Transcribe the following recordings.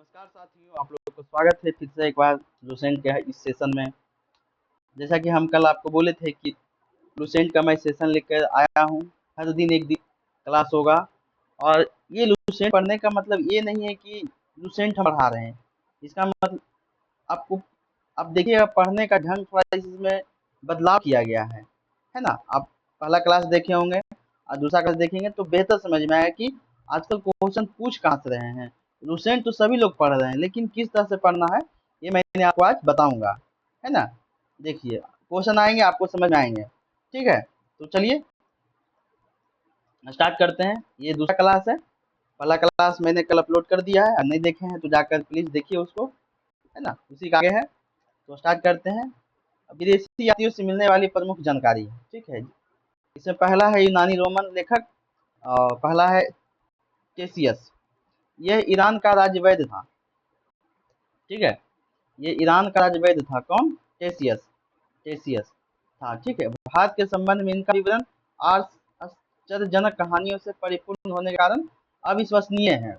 नमस्कार साथियों, आप लोगों को स्वागत है फिर से एक बार लुसेंट के इस सेशन में। जैसा कि हम कल आपको बोले थे कि लुसेंट का मैं सेशन लेकर आया हूँ। हर दिन एक दिन क्लास होगा और ये लुसेंट पढ़ने का मतलब ये नहीं है कि लुसेंट हम पढ़ा रहे हैं। इसका मतलब आपको आप देखिएगा, पढ़ने का ढंग थोड़ा इसमें बदलाव किया गया है ना। आप पहला क्लास देखे होंगे और दूसरा क्लास देखेंगे तो बेहतर समझ में आएगा कि आजकल क्वेश्चन पूछ कहाँ से रहे हैं। लुसेंट तो सभी लोग पढ़ रहे हैं, लेकिन किस तरह से पढ़ना है ये मैंने आपको आज बताऊंगा, है ना। देखिए, क्वेश्चन आएंगे आपको समझ में आएंगे। ठीक है, तो चलिए स्टार्ट करते हैं। ये दूसरा क्लास है। पहला क्लास मैंने कल अपलोड कर दिया है, और नहीं देखे हैं तो जाकर प्लीज देखिए उसको, है ना। उसी का आगे है, तो स्टार्ट करते हैं। विदेशी यात्रियों से मिलने वाली प्रमुख जानकारी। ठीक है, इसमें पहला है यूनानी रोमन लेखक, और पहला है टेसियस। यह ईरान का राजवैद्य था। ठीक है, ये ईरान का राजवैद्य था। कौन? टेसियस। टेसियस था। ठीक है, भारत के संबंध में इनका विवरण आश्चर्यजनक कहानियों से परिपूर्ण होने के कारण अविश्वसनीय है।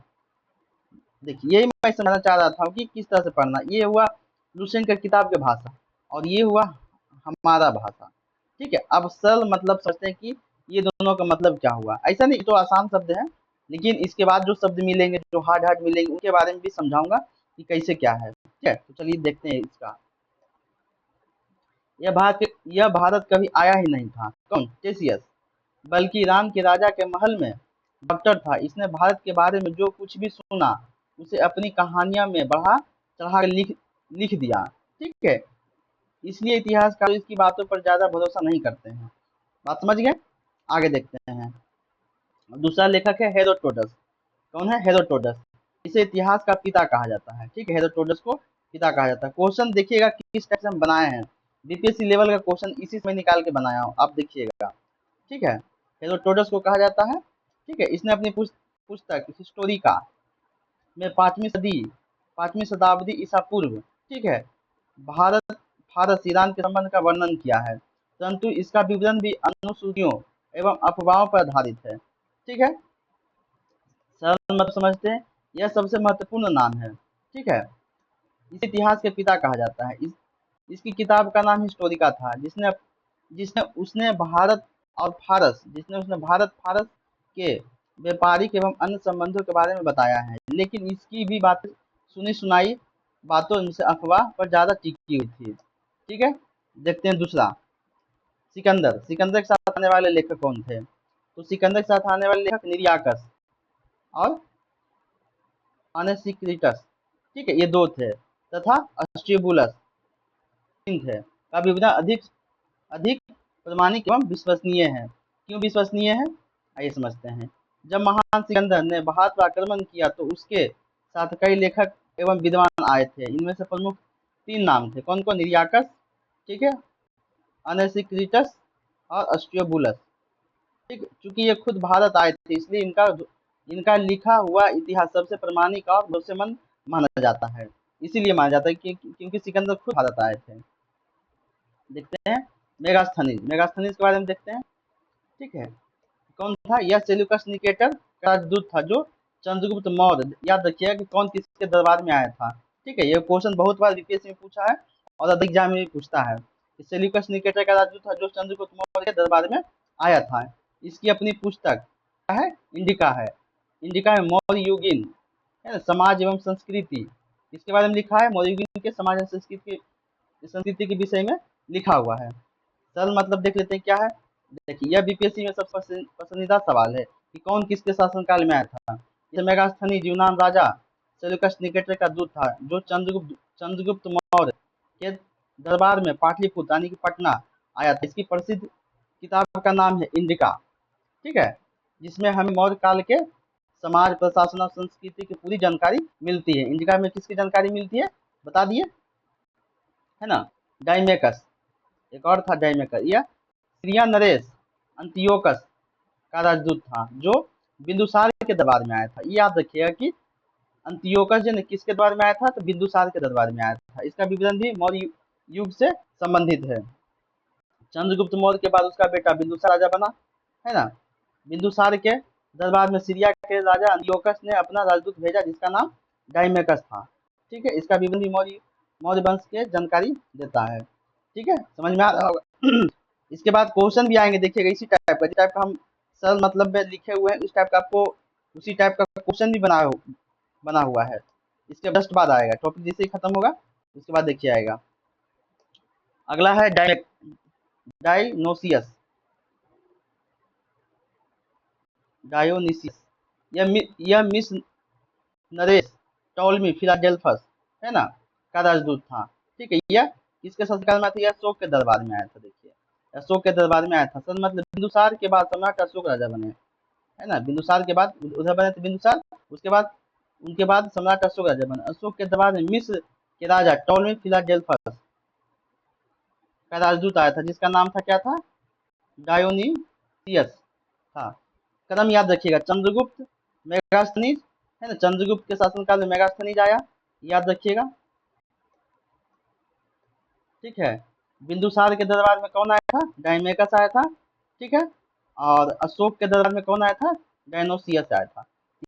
देखिए, यही मैं समझना चाह रहा था कि किस तरह से पढ़ना। ये हुआ लुसेंट का किताब की भाषा, और ये हुआ हमारा भाषा। ठीक है, अब सरल मतलब समझते हैं कि ये दोनों का मतलब क्या हुआ। ऐसा नहीं, तो आसान शब्द है, लेकिन इसके बाद जो शब्द मिलेंगे, जो हार्ड हार्ड मिलेंगे, उनके बारे में भी समझाऊंगा कि कैसे क्या है। ठीक है, तो चलिए देखते हैं इसका। यह भारत कभी आया ही नहीं था। कौन? टेसियस। बल्कि ईरान के राजा के महल में डॉक्टर था। इसने भारत के बारे में जो कुछ भी सुना उसे अपनी कहानियां में बढ़ा चढ़ा कर लिख लिख दिया। ठीक है, इसलिए इतिहासकार इसकी बातों पर ज्यादा भरोसा नहीं करते हैं। बात समझ गए? आगे देखते हैं। दूसरा लेखक है हेरोडोटस। कौन है? हेरोडोटस। इसे इतिहास का पिता कहा जाता है। ठीक है, हेरोडोटस को पिता कहा जाता है। क्वेश्चन देखिएगा किस टाइप से हम बनाए हैं। बीपीएससी लेवल का क्वेश्चन इसी से मैं निकाल के बनाया हूँ, आप देखिएगा। ठीक है, हेरोडोटस को कहा जाता है। ठीक है, इसने अपनी पुस्तक हिस्टोरिका में पांचवी शताब्दी ईसा पूर्व, ठीक है, भारत फारस ईरान के संबंध का वर्णन किया है, परंतु इसका विवरण भी अनुसूचियों एवं अफवाहों पर आधारित है। ठीक है, सरल मत समझते हैं, यह सबसे महत्वपूर्ण नाम है। ठीक है, इसे इतिहास के पिता कहा जाता है। इसकी किताब का नाम हिस्टोरिका था, जिसने जिसने उसने भारत और फारस जिसने उसने भारत फारस के व्यापारिक एवं अन्य संबंधों के बारे में बताया है। लेकिन इसकी भी बातें सुनी सुनाई बातों से अफवाह पर ज्यादा टिकी हुई थी। ठीक है, देखते हैं दूसरा। सिकंदर। सिकंदर के साथ आने वाले लेखक कौन थे? तो सिकंदर के साथ आने वाले लेखक निरियाकस और अनेसिक्रिटस। ठीक है, ये दो थे, तथा अस्ट्रिबुलस तीन थे। का विवरण अधिक अधिक प्रामाणिक एवं विश्वसनीय है। क्यों विश्वसनीय है, आइए समझते हैं। जब महान सिकंदर ने भारत पर आक्रमण किया तो उसके साथ कई लेखक एवं विद्वान आए थे। इनमें से प्रमुख तीन नाम थे। कौन कौन? निरियाकस, ठीक है, अनेसिक्रिटस और अस्ट्रियोबुलस। ठीक, चूंकि ये खुद भारत आए थे, इसलिए इनका इनका लिखा हुआ इतिहास सबसे प्रामाणिक और भरोसेमंद माना जाता है। इसीलिए माना जाता है कि क्योंकि सिकंदर खुद भारत आए थे। देखते हैं मेगास्थनीज। मेगास्थनीज के बारे में देखते हैं। ठीक है, कौन था? यह सेल्यूकस निकेटर का राजदूत था, जो चंद्रगुप्त मौर्य, याद रखिएगा कि कौन किसके दरबार में आया था। ठीक है, ये क्वेश्चन बहुत बार बीपीएससी में पूछा है और अधिक एग्जाम में भी पूछता है कि सेल्यूकस निकेटर का राजदूत था जो चंद्रगुप्त मौर्य के दरबार में आया था। इसकी अपनी पुस्तक क्या है? इंडिका है। इंडिका है मौर्य युगीन, है ना, समाज एवं संस्कृति। इसके बारे में लिखा है, मौर्य युगीन के समाज एवं संस्कृति के विषय में लिखा हुआ है। सरल मतलब देख लेते हैं क्या है। देखिए, यह बीपीएससी में सबसे पसंदीदा सवाल है कि कौन किसके शासनकाल में आया था। जैसे मेगास्थनीज यूनान राजा सेल्यूकस निकेटर का दूत था, जो चंद्रगुप्त मौर्य के दरबार में पाटलिपुत्र यानी कि पटना आया था। इसकी प्रसिद्ध किताब का नाम है इंडिका। ठीक है, जिसमें हमें मौर्य काल के समाज, प्रशासन और संस्कृति की पूरी जानकारी मिलती है। इंडिका में किसकी जानकारी मिलती है, बता दिए, है ना। डाइमेकस, एक और था डाइमेकस। यह सीरिया नरेश अंतियोकस का राजदूत था, जो बिंदुसार के दरबार में आया था। ये याद रखिएगा कि अंतियोकस जो किसके दरबार में आया था? तो बिंदुसार के दरबार में आया था। इसका विवरण भी मौर्य युग से संबंधित है। चंद्रगुप्त मौर्य के बाद उसका बेटा बिंदुसार राजा बना, है ना। बिंदुसार के दरबार में सीरिया के राजा अंतियोकस ने अपना राजदूत भेजा, जिसका नाम डाइमेकस था। ठीक है, इसका विवरण भी मौर्य मौर्य वंश के जानकारी देता है। ठीक है, समझ में आ रहा होगा। इसके बाद क्वेश्चन भी आएंगे, देखिएगा इसी टाइप का, जिस टाइप का हम सरल मतलब में लिखे हुए हैं उस टाइप का आपको उसी टाइप का क्वेश्चन भी बना हुआ है। इसके जस्ट बाद आएगा, टॉपिक जैसे ही खत्म होगा उसके बाद देखिए आएगा। अगला है डायनोसियस डायोनिसियस। यह मिस नरेश टोलमी फिलाडेल्फस है ना का राजदूत था। ठीक है, यह किसके शासनकाल में आया था? यह अशोक के दरबार में आया था। देखिए, अशोक के दरबार में आया था। सन मतलब बिंदुसार के बाद सम्राट अशोक राजा बने, है ना। बिंदुसार के बाद उधर बने थे बिंदुसार, उसके बाद उनके बाद सम्राट अशोक राजा बने। अशोक के दरबार में मिस्र के राजा टोलमी फिलाडेल्फस का राजदूत आया था, जिसका नाम था क्या था? डायोनिसियस था। कदम याद रखिएगा, चंद्रगुप्त, मेगास्थनीज, है ना। चंद्रगुप्त के शासनकाल में मेगास्थनीज आया, याद रखिएगा। ठीक है, बिंदुसार के दरबार में कौन आया था? डायमेकस आया था। ठीक है, और अशोक के दरबार में कौन आया था? डायनोसियस आया था।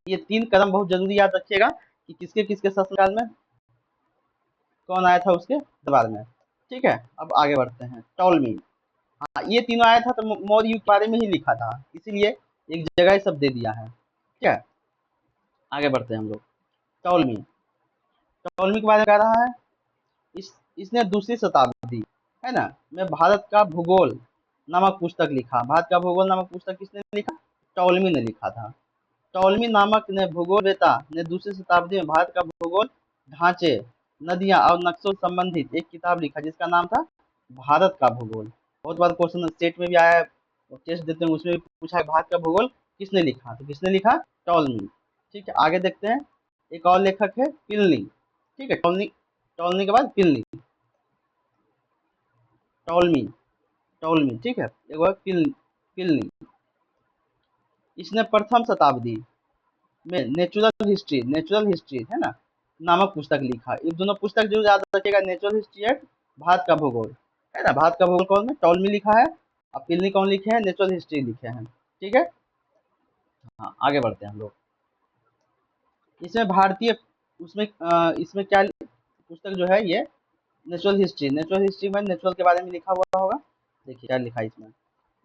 ये 3 कदम बहुत जरूरी याद रखिएगा कि किसके किसके शासनकाल में कौन आया था उसके दरबार में। ठीक है, अब आगे बढ़ते हैं। टॉलमी, हाँ ये तीनों आया था तो मौर्य युग के बारे में ही लिखा था, इसीलिए एक जगह ही सब दे दिया है। ठीक है, आगे बढ़ते हैं हम लोग। टॉलमी, टॉलमी के बारे में कह रहा है, इसने दूसरी शताब्दी, है ना, में भारत का भूगोल नामक पुस्तक लिखा। भारत का भूगोल नामक पुस्तक किसने लिखा? टॉलमी ने लिखा था। टॉलमी नामक ने भूगोलवेता ने दूसरी शताब्दी में भारत का भूगोल, ढांचे, नदियां और नक्शों से संबंधित एक किताब लिखा, जिसका नाम था भारत का भूगोल। बहुत बार क्वेश्चन स्टेट में भी आया है, टेस्ट देते हैं उसमें भी पूछा है भारत का भूगोल किसने लिखा, तो किसने लिखा? टॉलमी। ठीक है, आगे देखते हैं। एक और लेखक है प्लिनी। ठीक है, टॉलमी, टॉलमी के बाद प्लिनी, टॉलमी, टॉलमी। ठीक है, एक और प्लिनी। इसने प्रथम शताब्दी में नेचुरल हिस्ट्री है ना नामक पुस्तक लिखा। ये दोनों पुस्तक जो याद रखिएगा, नेचुरल हिस्ट्री एंड भारत का भूगोल, है ना। भारत का भूगोल कौन है? टॉलमी लिखा है। और प्लिनी कौन लिखे हैं? नेचुरल हिस्ट्री लिखे हैं। ठीक है, हाँ आगे बढ़ते हैं हम लोग। इसमें भारतीय उसमें इसमें क्या पुस्तक जो है ये नेचुरल हिस्ट्री में नेचुरल के बारे में लिखा हुआ होगा। देखिए क्या लिखा है इसमें।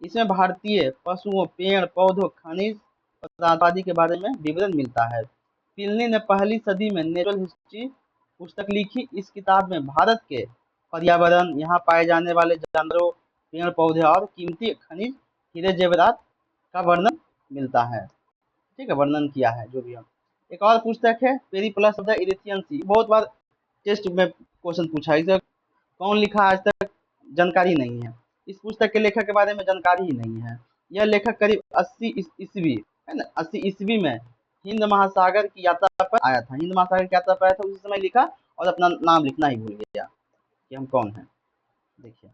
इसमें भारतीय पशुओं, पेड़ पौधों, खनिज पदार्थ आदि के बारे में विवरण मिलता है। प्लिनी ने पहली सदी में नेचुरल हिस्ट्री पुस्तक लिखी। इस किताब में भारत के पर्यावरण, यहाँ पाए जाने वाले जानवरों, पेड़ पौधे और कीमती खनिज, हीरे जेवरात का वर्णन मिलता है। ठीक है, वर्णन किया है जो भी हम। एक और पुस्तक है पेरिप्लस ऑफ द इरिथियन सी। बहुत बार टेस्ट में क्वेश्चन पूछा है, इसे कौन लिखा आज तक जानकारी नहीं है। इस पुस्तक के लेखक के बारे में जानकारी ही नहीं है। यह लेखक करीब 80 ईस्वी, है ना, 80 ईस्वी में हिंद महासागर की यात्रा पर आया था। हिंद महासागर की यात्रा पर आया था, उसी समय लिखा और अपना नाम लिखना ही भूल गया कि हम कौन हैं। देखिए,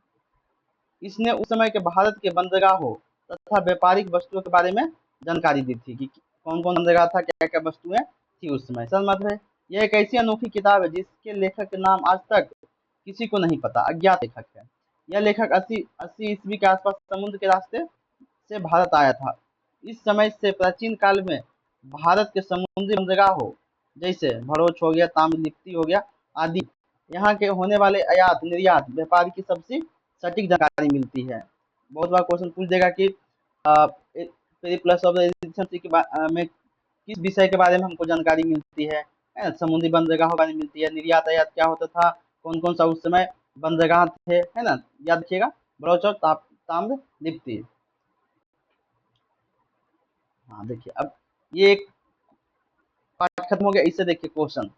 इसने उस समय के भारत के बंदरगाहों तथा व्यापारिक वस्तुओं के बारे में जानकारी दी थी कि कौन कौन बंदरगाह था, क्या क्या वस्तुएं थी उस समय। सर मतलब है, यह एक ऐसी अनोखी किताब है जिसके लेखक के नाम आज तक किसी को नहीं पता, अज्ञात लेखक है। यह लेखक 80 ईस्वी के आसपास समुद्र के रास्ते से भारत आया था। इस समय से प्राचीन काल में भारत के समुद्री बंदरगाहों जैसे भरूच हो गया, ताम्रलिप्ति हो गया आदि, यहाँ के होने वाले आयात निर्यात व्यापार की सबसे सटीक जानकारी मिलती है। बहुत बार क्वेश्चन पूछ देगा कि प्लस ऑफ में किस विषय के बारे में हमको जानकारी मिलती है? समुद्री बंदरगाह के बारे में मिलती है, निर्यात आयात क्या होता था, कौन कौन सा उस समय बंदरगाह थे, है ना, याद रखिएगा। बड़ौच और ताम्र लिप्ति। हाँ देखिए, अब ये एक पार्ट खत्म हो गया, इससे देखिए क्वेश्चन,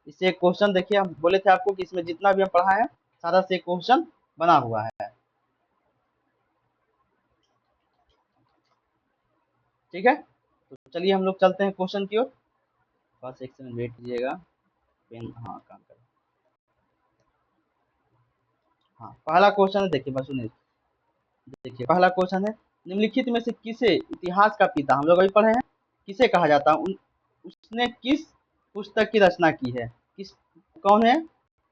इससे एक क्वेश्चन देखिए। हम बोले थे आपको कि इसमें जितना भी हम पढ़ा है सारा से क्वेश्चन बना हुआ है। ठीक है, तो चलिए हम लोग चलते हैं क्वेश्चन की ओर। बस एक सेकंड वेट कीजिएगा, पेन हाँ काम कर। हाँ पहला क्वेश्चन है, देखिए बस सुनिए। देखिए पहला क्वेश्चन है, निम्नलिखित में से किसे इतिहास का पिता, हम लोग अभी पढ़े हैं, किसे कहा जाता है? उसने किस पुस्तक की रचना की है? किस, कौन है?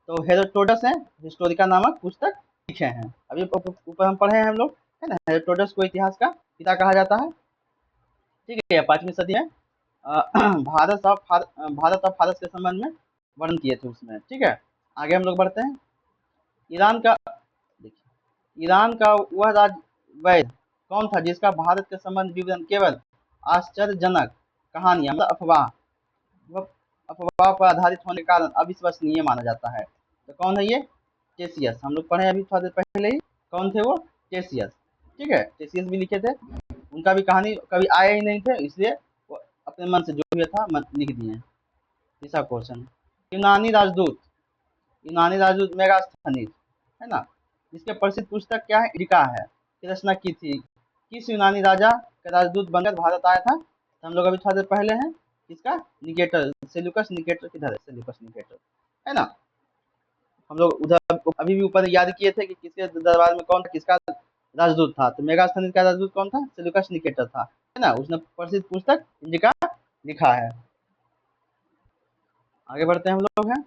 तो हेरोडोटस है, हिस्टोरिका नामक पुस्तक लिखे हैं। अभी ऊपर हम पढ़े हैं हम लोग, है ना। हेरोडोटस को इतिहास का पिता कहा जाता है। ठीक है। 5वीं सदी में भारत और फारस के संबंध में वर्णन किए थे उसमें। ठीक है, आगे हम लोग बढ़ते हैं। ईरान का देखिए, ईरान का वह राज वैद कौन था जिसका भारत के संबंध विवरण केवल आश्चर्यजनक कहानियां मतलब अफवाह वह अफवाह पर आधारित होने के कारण अविश्वसनीय माना जाता है। तो कौन है ये? टेसियस। हम लोग पढ़े अभी थोड़ा देर पहले ही। कौन थे वो? टेसियस। ठीक है, टेसियस भी लिखे थे। उनका भी कहानी कभी आया ही नहीं थे, इसलिए वो अपने मन से जो भी था लिख दिए। तीसरा क्वेश्चन, यूनानी राजदूत यूनानी राजदूत मेगास्थनीज है ना, इसके प्रसिद्ध पुस्तक क्या है? इडिका है, की रचना की थी। किस यूनानी राजा का राजदूत बनकर भारत आया था? तो हम लोग अभी थोड़ा देर पहले हैं, किसका? Nicator, Seleucus Nicator. किधर है सेल्यूकस निकेटर? है ना। हम लोग उधर अभी भी ऊपर याद किए थे कि किसके दरबार में कौन था, किसका राजदूत था। तो मेगास्थनीज का राजदूत कौन था? सेल्यूकस निकेटर था, है ना। उसने प्रसिद्ध पुस्तक इंडिका लिखा है। आगे बढ़ते हैं हम लोग हैं।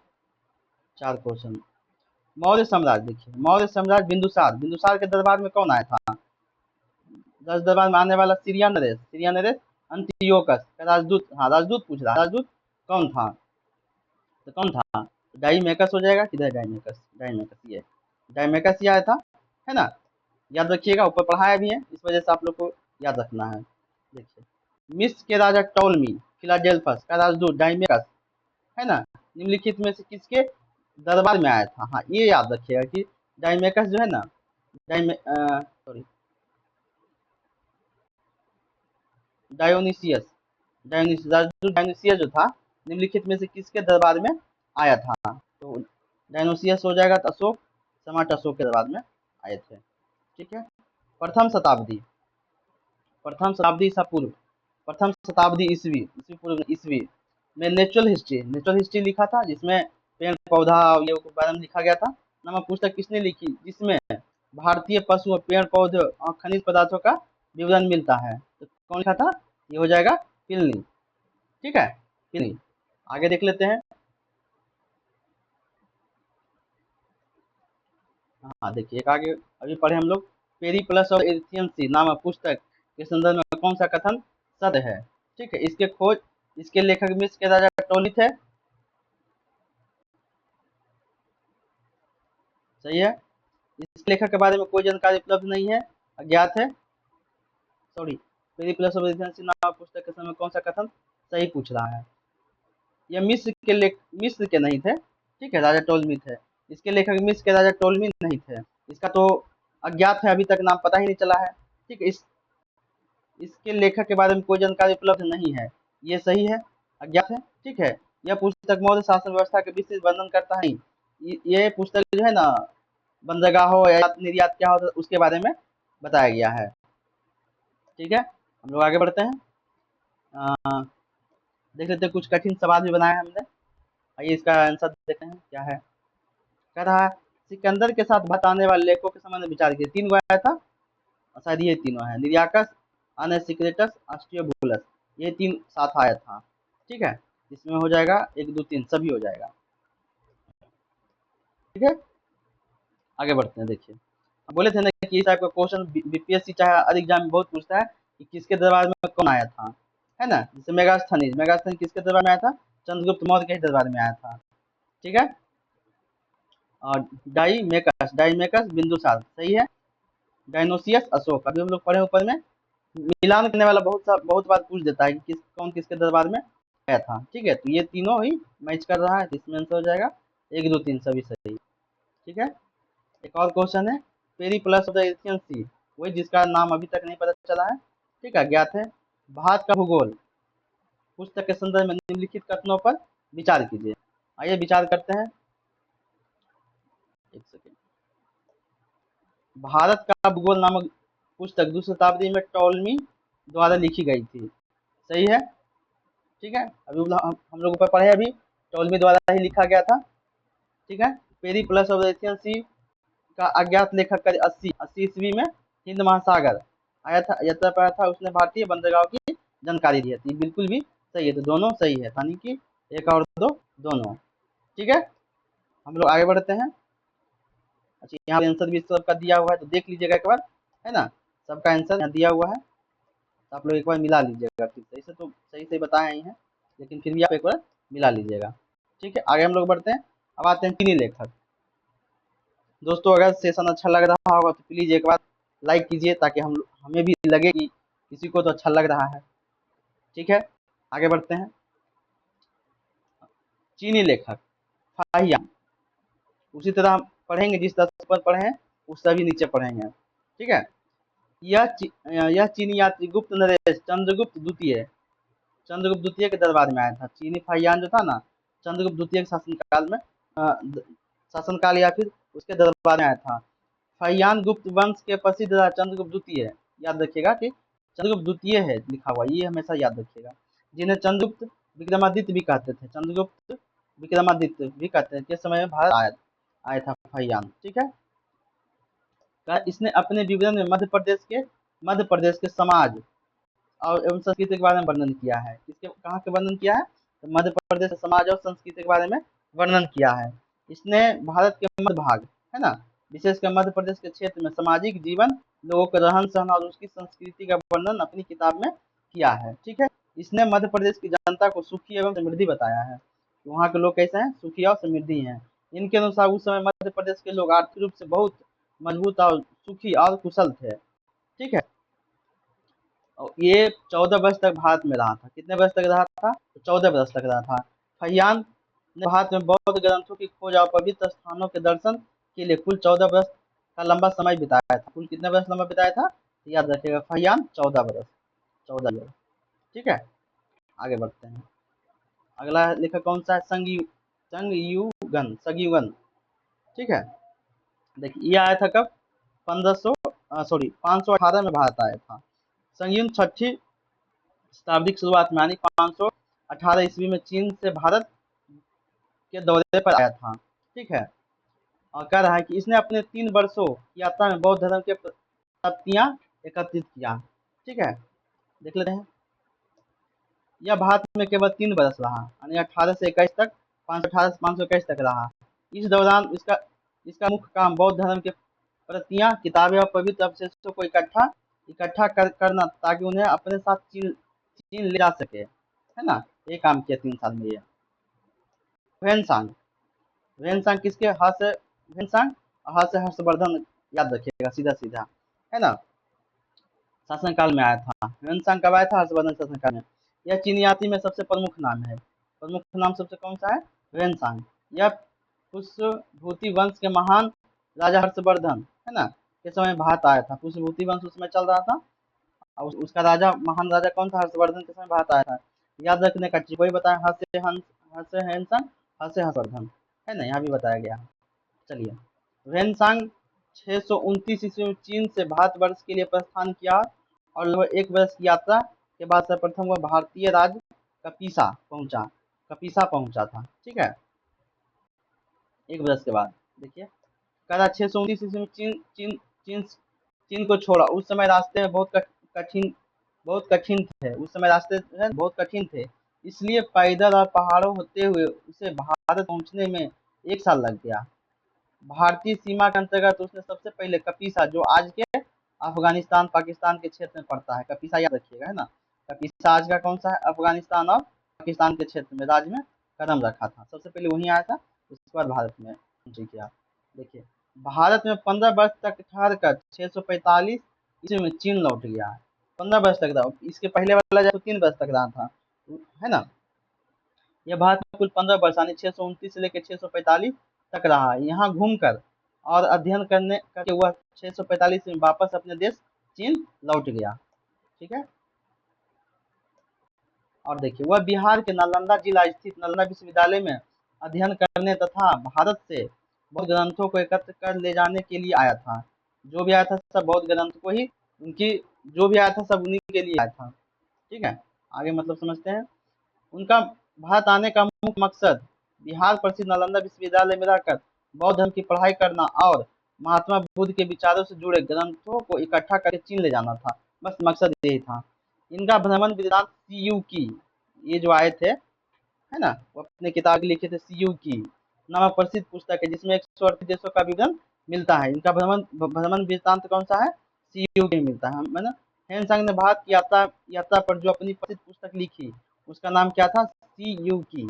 4 क्वेश्चन। मौर्य साम्राज्य देखिए, मौर्य साम्राज्य बिंदुसार बिंदुसार के दरबार में कौन आया था? दस दरबार में आने वाला सीरिया नरेश अंतियोकस का राजदूत। हाँ, राजदूत पूछ रहा, राजदूत कौन था? तो कौन था? डाईमेकस हो जाएगा। किधर डाईमेकस? डाईमेकस ये डाईमेकस ही आया था, है ना। याद रखिएगा, ऊपर पढ़ाया भी है, इस वजह से आप लोग को याद रखना है। देखिए, मिस्र के राजा टॉलमी फिलाडेल्फस का राजदूत डाईमेकस, है ना, निम्नलिखित में से किसके दरबार में आया था? हाँ, ये याद रखिएगा कि डाईमेकस जो है ना, सॉरी, डायोनिसियस डायोनिसियस जो था, निम्नलिखित में से किसके दरबार में आया था? तो डायोनिसियस हो जाएगा। तो अशोक, सम्राट अशोक के दरबार में आए थे। ठीक है। प्रथम शताब्दी प्रथम शताब्दी ईसा पूर्व, प्रथम शताब्दी ईसवी ईसवी पूर्व ईसवी में नेचुरल हिस्ट्री लिखा था, जिसमें पेड़ पौधा और ये के बारे में लिखा गया था। नामक पुस्तक किसने लिखी? जिसमें भारतीय पशु और पेड़ पौधे और खनिज पदार्थों का विवरण मिलता है। तो कौन लिखा था? ये हो जाएगा प्लिनी। ठीक है, प्लिनी। आगे देख लेते हैं। हाँ, देखिए एक आगे अभी पढ़े हम लोग। पेरीप्लस और एशियन सी नामक पुस्तक के संदर्भ में कौन सा कथन सत्य है? ठीक है, इसके लेखक मिस्र के राजा टोली थे। सही है। इस लेखक के बारे में कोई जानकारी उपलब्ध नहीं है, अज्ञात है। सॉरी, पेरीप्लस ऑफ एशियन सी नामक पुस्तक के समय कौन सा कथन सही पूछ रहा है। यह मिस्र के नहीं थे। ठीक है, राजा टोलमी थे। इसके लेखक मिस्र के राजा टोलमी नहीं थे। इसका तो अज्ञात है, अभी तक नाम पता ही नहीं चला है। ठीक है, इसके लेखक के बारे में कोई जानकारी उपलब्ध नहीं है, ये सही है, अज्ञात है। ठीक है, यह पुस्तक मौर्य शासन व्यवस्था के विस्तृत वर्णन करता है। ये पुस्तक जो है ना, बंदरगाहों या निर्यात क्या होता है उसके बारे में बताया गया है। ठीक है, हम लोग आगे बढ़ते हैं। अ, देख लेते हैं, कुछ कठिन सवाल भी बनाया है हमने। आइए इसका आंसर देखते हैं क्या है। कह रहा है, सिकंदर के साथ बताने वाले लेखों के संबंध में विचार किए। 3 गो आया था, शायद ये तीनों है। निर्याकस, अनसिक्रेटस, ऑस्ट्रियोबुलस, ये 3 साथ आया था। ठीक है, इसमें हो जाएगा 1 2 3 सभी हो जाएगा। ठीक है, आगे बढ़ते हैं। देखिए, अब बोले थे ना कि इस टाइप का क्वेश्चन बीपीएससी चाहे हर एग्जाम में बहुत पूछता है कि किसके दरबार में कौन आया था, है ना। जैसे मेगास्थनीज किसके दरबार में आया था? चंद्रगुप्त मौर्य के दरबार में आया था। ठीक है, और डाईमेकस बिंदुसार सही है। डायनोसियस अशोक, अभी हम लोग पढ़े ऊपर में। मिलान करने वाला बहुत बार पूछ देता है कि कौन किसके दरबार में आया था। ठीक है, तो ये तीनों ही मैच कर रहा है, तो इसमें आंसर हो जाएगा 1 2 3 सभी सही। ठीक है, एक और क्वेश्चन है। Periplus of the Asian sea, वही जिसका नाम अभी तक नहीं पता चला है। ठीक है, ज्ञात है। भारत का भूगोल पुस्तक के संदर्भ में निम्नलिखित कथनों पर विचार कीजिए। आइए विचार करते हैं। एक सेकेंड। भारत का भूगोल नामक पुस्तक दूसरी शताब्दी में टॉलमी द्वारा लिखी गई थी। सही है। ठीक है, अभी हम लोग ऊपर पढ़े अभी, टॉलमी द्वारा ही लिखा गया था। ठीक है, पेरी प्लस ऑफ एशियन सी का अज्ञात लेखक कर 80 ईस्वी में हिंद महासागर आया था, यात्रा पर आया था। उसने भारतीय बंदरगाह की जानकारी दी थी। बिल्कुल भी सही है, तो दोनों सही है, यानी कि 1 और 2 दोनों। ठीक है, हम लोग आगे बढ़ते हैं। अच्छा, यहाँ आंसर भी सबका दिया हुआ है, तो देख लीजिएगा एक बार, है ना। सबका आंसर यहाँ दिया हुआ है। तो आप लोग एक बार मिला लीजिएगा ठीक से। इसे तो सही से बताए ही हैं, लेकिन फिर भी आप एक बार मिला लीजिएगा। ठीक है, आगे हम लोग बढ़ते हैं। अब आते हैं चीनी लेखक। दोस्तों अगर सेशन अच्छा लग रहा होगा तो प्लीज़ एक बार लाइक कीजिए, ताकि हमें भी लगे कि किसी को तो अच्छा लग रहा है। ठीक है, आगे बढ़ते हैं। चीनी लेखक फाहियान, उसी तरह हम पढ़ेंगे, जिस तरह से ऊपर पढ़े हैं उससे भी नीचे पढ़ेंगे। ठीक है, यह चीनी यात्री गुप्त नरेश चंद्रगुप्त द्वितीय के दरबार में आया था। चीनी फाहियान जो था ना, चंद्रगुप्त द्वितीय के शासनकाल में शासनकाल या फिर उसके दरबार में आया था। फाहियान गुप्त वंश के प्रसिद्ध राजा चंद्रगुप्त द्वितीय, याद रखिएगा कि चंद्रगुप्त द्वितीय है लिखा हुआ, ये हमेशा याद रखिएगा, जिन्हें चंद्रगुप्त विक्रमादित्य भी कहते थे। चंद्रगुप्त विक्रमादित्य भी कहते हैं, के समय में भारत आया था फाहियान। ठीक है, इसने अपने विवरण में मध्य प्रदेश के समाज और एवं संस्कृति के बारे में वर्णन किया है। किसके कहाँ के वर्णन किया है? तो मध्य प्रदेश के समाज और संस्कृति के बारे में वर्णन किया है। इसने भारत के मध्य भाग, है ना, विशेषकर मध्य प्रदेश के क्षेत्र में सामाजिक जीवन, लोगों के रहन सहन और उसकी संस्कृति का वर्णन अपनी किताब में किया है। ठीक है, इसने मध्य प्रदेश की जनता को सुखी एवं समृद्धि बताया है। वहाँ के लोग कैसे हैं? सुखी और समृद्धि हैं। इनके अनुसार उस समय मध्य प्रदेश के लोग आर्थिक रूप से बहुत मजबूत और सुखी और कुशल थे। ठीक है, और ये 14 वर्ष तक भारत में रहा था। कितने वर्ष तक रहा था? तो 14 वर्ष तक रहा था। फाहियान ने भारत में बौद्ध ग्रंथों की खोज और पवित्र स्थानों के दर्शन के लिए कुल 14 वर्ष का लंबा समय बिताया था। कुल कितने वर्ष लंबा बिताया था? तो याद रखिएगा, फाहियान 14 वर्ष, 14 वर्ष। ठीक है, आगे बढ़ते हैं। अगला लेखक कौन सा है? संगयुगन। ठीक है, देखिए ये आया था कब? 518 में भारत आया था। संयुक्त छठी शताब्दी की शुरुआत में, यानी 518 ईस्वी में चीन से भारत के दौरे पर आया था। ठीक है, और कह रहा है कि इसने अपने 3 वर्षों की यात्रा में बौद्ध धर्म के प्राप्तियां एकत्रित किया। ठीक है, देख लेते हैं। यह भारत में केवल 3 वर्ष रहा, यानी 18 से 21 तक, 518 से 521 तक रहा। इस दौरान इसका मुख्य काम बौद्ध धर्म के प्रतियां, किताबें और पवित्र अवशेषों को इकट्ठा करना, ताकि उन्हें अपने साथ चीन ले जा सके, है ना। ये काम किया 3 साल में ये। वेनसांग किसके? ह से वेनसांग, ह से हर्षवर्धन, याद रखिएगा सीधा सीधा, है ना। शासनकाल में आया था। वेनसांग कब आया था? हर्षवर्धन शासनकाल में। यह चीनी यात्री में सबसे प्रमुख नाम है। प्रमुख नाम सबसे कौन सा है? वेनसांग। यह पुष्यभूति वंश के महान राजा हर्षवर्धन, है ना, के समय भारत आया था। पुष्यभूति वंश उस समय चल रहा था, और उसका महान राजा कौन था? हर्षवर्धन के समय भारत आया था। याद रखने का चीज वही बताया, ह से हेनसंग, ह से हर्षवर्धन, है ना, यहाँ भी बताया गया है। चलिए, वेनसांग 629 ईस्वी में चीन से भारतवर्ष के लिए प्रस्थान किया, और लगभग 1 वर्ष की यात्रा के बाद सर्वप्रथम वह भारतीय राज्य कपिसा पहुंचा था। ठीक है, 1 वर्ष के बाद। देखिए, कह 629 ईस्वी में चीन को छोड़ा। उस समय रास्ते में बहुत कठिन थे। उस समय रास्ते बहुत कठिन थे, इसलिए पैदल और पहाड़ों होते हुए उसे भारत पहुंचने में 1 साल लग गया। भारतीय सीमा के अंतर्गत उसने सबसे पहले कपिसा, जो आज के अफगानिस्तान पाकिस्तान के क्षेत्र में पड़ता है, कपिसा याद रखिएगा, है ना। कपिसा आज का कौन सा है? अफगानिस्तान और पाकिस्तान के क्षेत्र में राज्य में कदम रखा था। सबसे पहले वहीं आया था, उसके बाद भारत में एंट्री किया। देखिए, भारत में 15 वर्ष तक ठहर कर 645 ईस्वी में चीन लौट गया। 15 वर्ष तक रहा। इसके पहले वाला जो 3 वर्ष तक रहा था, है ना। यह भारत में कुल 15 वर्ष, यानी 629 से लेकर 645 तक रहा। यहाँ घूमकर और अध्ययन करके वह 645 में वापस अपने देश चीन लौट गया। ठीक है, और देखिए, वह बिहार के नालंदा जिला स्थित नालंदा विश्वविद्यालय में अध्ययन करने तथा भारत से बौद्ध ग्रंथों को एकत्र कर ले जाने के लिए आया था। जो भी आया था सब बौद्ध ग्रंथ को ही, उनकी जो भी आया था सब उन्हीं के लिए आया था। ठीक है, आगे मतलब समझते हैं। उनका भारत आने का मुख्य मकसद बिहार प्रसिद्ध नालंदा विश्वविद्यालय में रहकर बौद्ध धर्म की पढ़ाई करना और महात्मा बुद्ध के विचारों से जुड़े ग्रंथों को इकट्ठा करके चीन ले जाना था। बस मकसद यही था। इनका भ्रमण वृत्तांत सीयू की, ये जो आए थे, है ना, वो अपने किताब लिखे थे, सीयू की नामक प्रसिद्ध पुस्तक है, जिसमें 138 देशों का विवरण मिलता है। इनका भ्रमण वृत्तांत कौन सा है? सीयू की मिलता है, है ना। ह्वेनसांग ने भारत की यात्रा यात्रा पर जो अपनी प्रसिद्ध पुस्तक लिखी उसका नाम क्या था? सी यू की,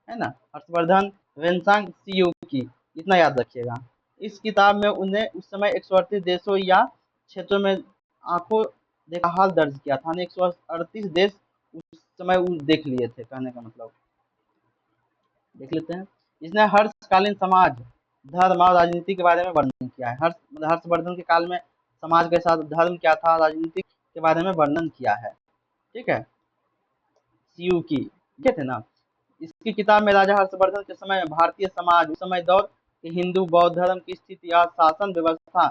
है ना। हर्षवर्धन, ह्वेनसांग, सी यू की, इतना याद रखिएगा। इस किताब में उन्हें उस समय 138 देशों या क्षेत्रों में आंखों देखा हाल दर्ज किया था, 138 देश उस समय देख लिए थे, कहने का मतलब। देख लेते हैं। इसने हर्षकालीन समाज, धर्म और राजनीति के बारे में वर्णन किया है। हर्षवर्धन के काल में समाज के साथ धर्म क्या था, राजनीति के बारे में वर्णन किया है। ठीक है, सीयू की, ये थे ना। इसकी किताब में राजा हर्षवर्धन के समय भारतीय समाज, उस समय दौर के हिंदू बौद्ध धर्म की स्थिति या शासन व्यवस्था,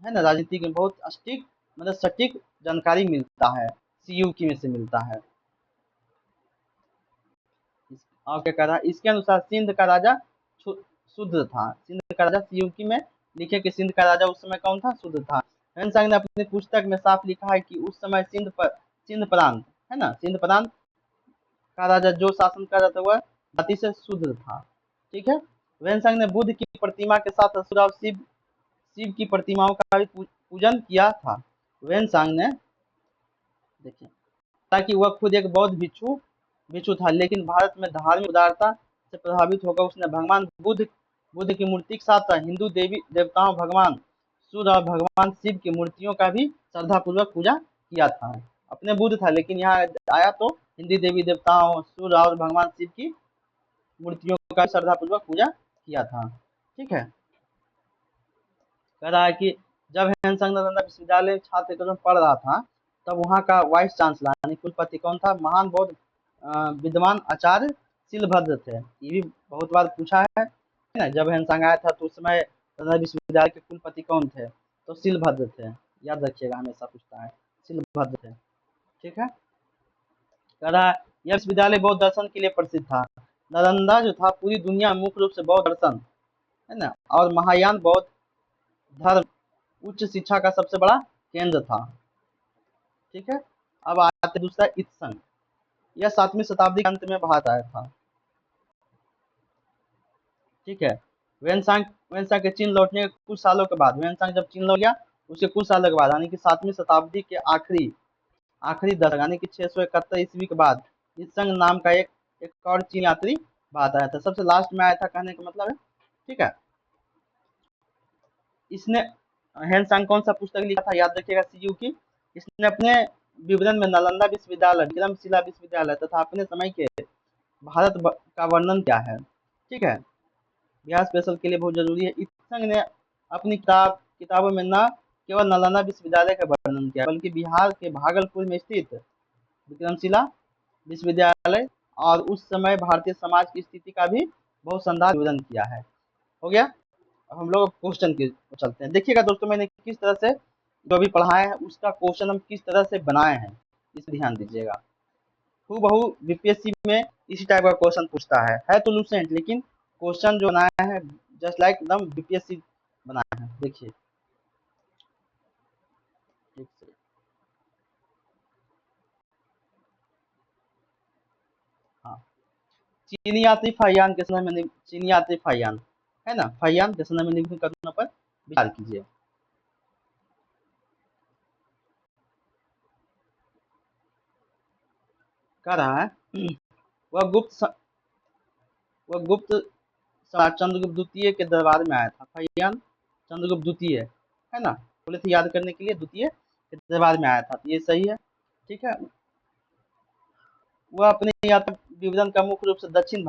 है ना, राजनीति की बहुत सटीक, मतलब सटीक जानकारी मिलता है, सीयू की में से मिलता है। और क्या कह रहा है, इसके अनुसार सिंध का राजा शुद्र था। सिंध का राजा सीयूकी में लिखे कि सिंध का राजा उस समय कौन था? शुद्र था। ह्वेनसांग ने अपनी पुस्तक में साफ लिखा है कि उस समय सिंध प्रांत, है ना, सिंध प्रांत का राजा जो शासन कर रहा था वह जाति से शुद्र था। ठीक है। ह्वेनसांग ने बुद्ध की प्रतिमा के साथ असुर और शिव शिव की प्रतिमाओं का भी पूजन किया था। ह्वेनसांग ने, देखिए, ताकि वह खुद एक बौद्ध भिक्षु भिक्षु था, लेकिन भारत में धार्मिक उदारता से प्रभावित होकर उसने भगवान बुद्ध की मूर्ति के साथ हिंदू देवी देवताओं भगवान सूर्य और भगवान शिव की मूर्तियों का भी श्रद्धापूर्वक पूजा किया था। अपने बुद्ध था, लेकिन यहाँ आया तो हिंदी देवी देवताओं, सूर्य और भगवान शिव की मूर्तियों का श्रद्धापूर्वक पूजा किया था। ठीक है। कह रहा है कि जब ह्वेनसांग नालंदा विश्वविद्यालय छात्र के रूप में पढ़ रहा था, तब वहाँ का वाइस चांसलर यानी कुलपति कौन था? महान बौद्ध विद्वान आचार्य शिलभद्र थे। ये भी बहुत बार पूछा है ना। जब ह्वेनसांग आया था तो उस समय नालंदा विश्वविद्यालय के कुलपति कौन थे? तो शिलभद्र थे। याद रखिएगा, हमेशा पूछता है, शिलभद्र थे। ठीक है। कह रहा है यह विश्वविद्यालय बौद्ध दर्शन के लिए प्रसिद्ध था। नालंदा जो था पूरी दुनिया में मुख्य रूप से बौद्ध दर्शन, है ना, और महायान बौद्ध धर्म उच्च शिक्षा का सबसे बड़ा केंद्र था। ठीक है। अब आते दूसरा इत्संग। यह 7वीं शताब्दी के अंत में भारत आया था। ठीक है। ह्वेनसांग ह्वेनसांग के चीन लौटने के कुछ सालों के बाद, ह्वेनसांग जब चीन लौट गया उसके कुछ सालों के बाद यानी कि 7वीं शताब्दी के आखिरी आखिरी दशक यानी कि 671 ईस्वी के बाद इत्संग नाम का एक और चीन यात्री भारत आया था। सबसे लास्ट में आया था, कहने का मतलब है। ठीक है। इसने ह्वेनसांग कौन सा पुस्तक लिखा था? याद रखिएगा, सीयू की। इसने अपने विवरण में नालंदा विश्वविद्यालय, विक्रमशिला विश्वविद्यालय तथा अपने समय के भारत का वर्णन किया है। ठीक है। बिहार स्पेशल के लिए बहुत जरूरी है। इत्संग ने अपनी किताबों में न केवल नालंदा विश्वविद्यालय का वर्णन किया, बल्कि बिहार के भागलपुर में स्थित विक्रमशिला विश्वविद्यालय और उस समय भारतीय समाज की स्थिति का भी बहुत शानदार विवरण किया है। हो गया। अब हम लोग क्वेश्चन के चलते हैं। देखिएगा दोस्तों, मैंने किस तरह से जो अभी पढ़ाया है उसका क्वेश्चन हम किस तरह से बनाए हैं, इस ध्यान दीजिएगा। हूबहू बीपीएससी में इसी टाइप का क्वेश्चन पूछता है तो लूसेंट, लेकिन क्वेश्चन जो बनाया है जस्ट लाइक एकदम बीपीएससी बनाया है। देखिए, हाँ, चीनी यात्री फाहियान के समय में, चीनी यात्री फाहियान, है ना, फाहियान के समय में निम्न कथनों पर विचार कीजिए। कह रहा है वह गुप्त चंद्रगुप्त द्वितीय के दरबार में आया था। फाहियान चंद्रगुप्त द्वितीय, है ना, बोले थे याद करने के लिए, द्वितीय के दरबार में आया था, तो ये सही है। ठीक है। वह अपने यात्रा विवरण का मुख्य रूप से दक्षिण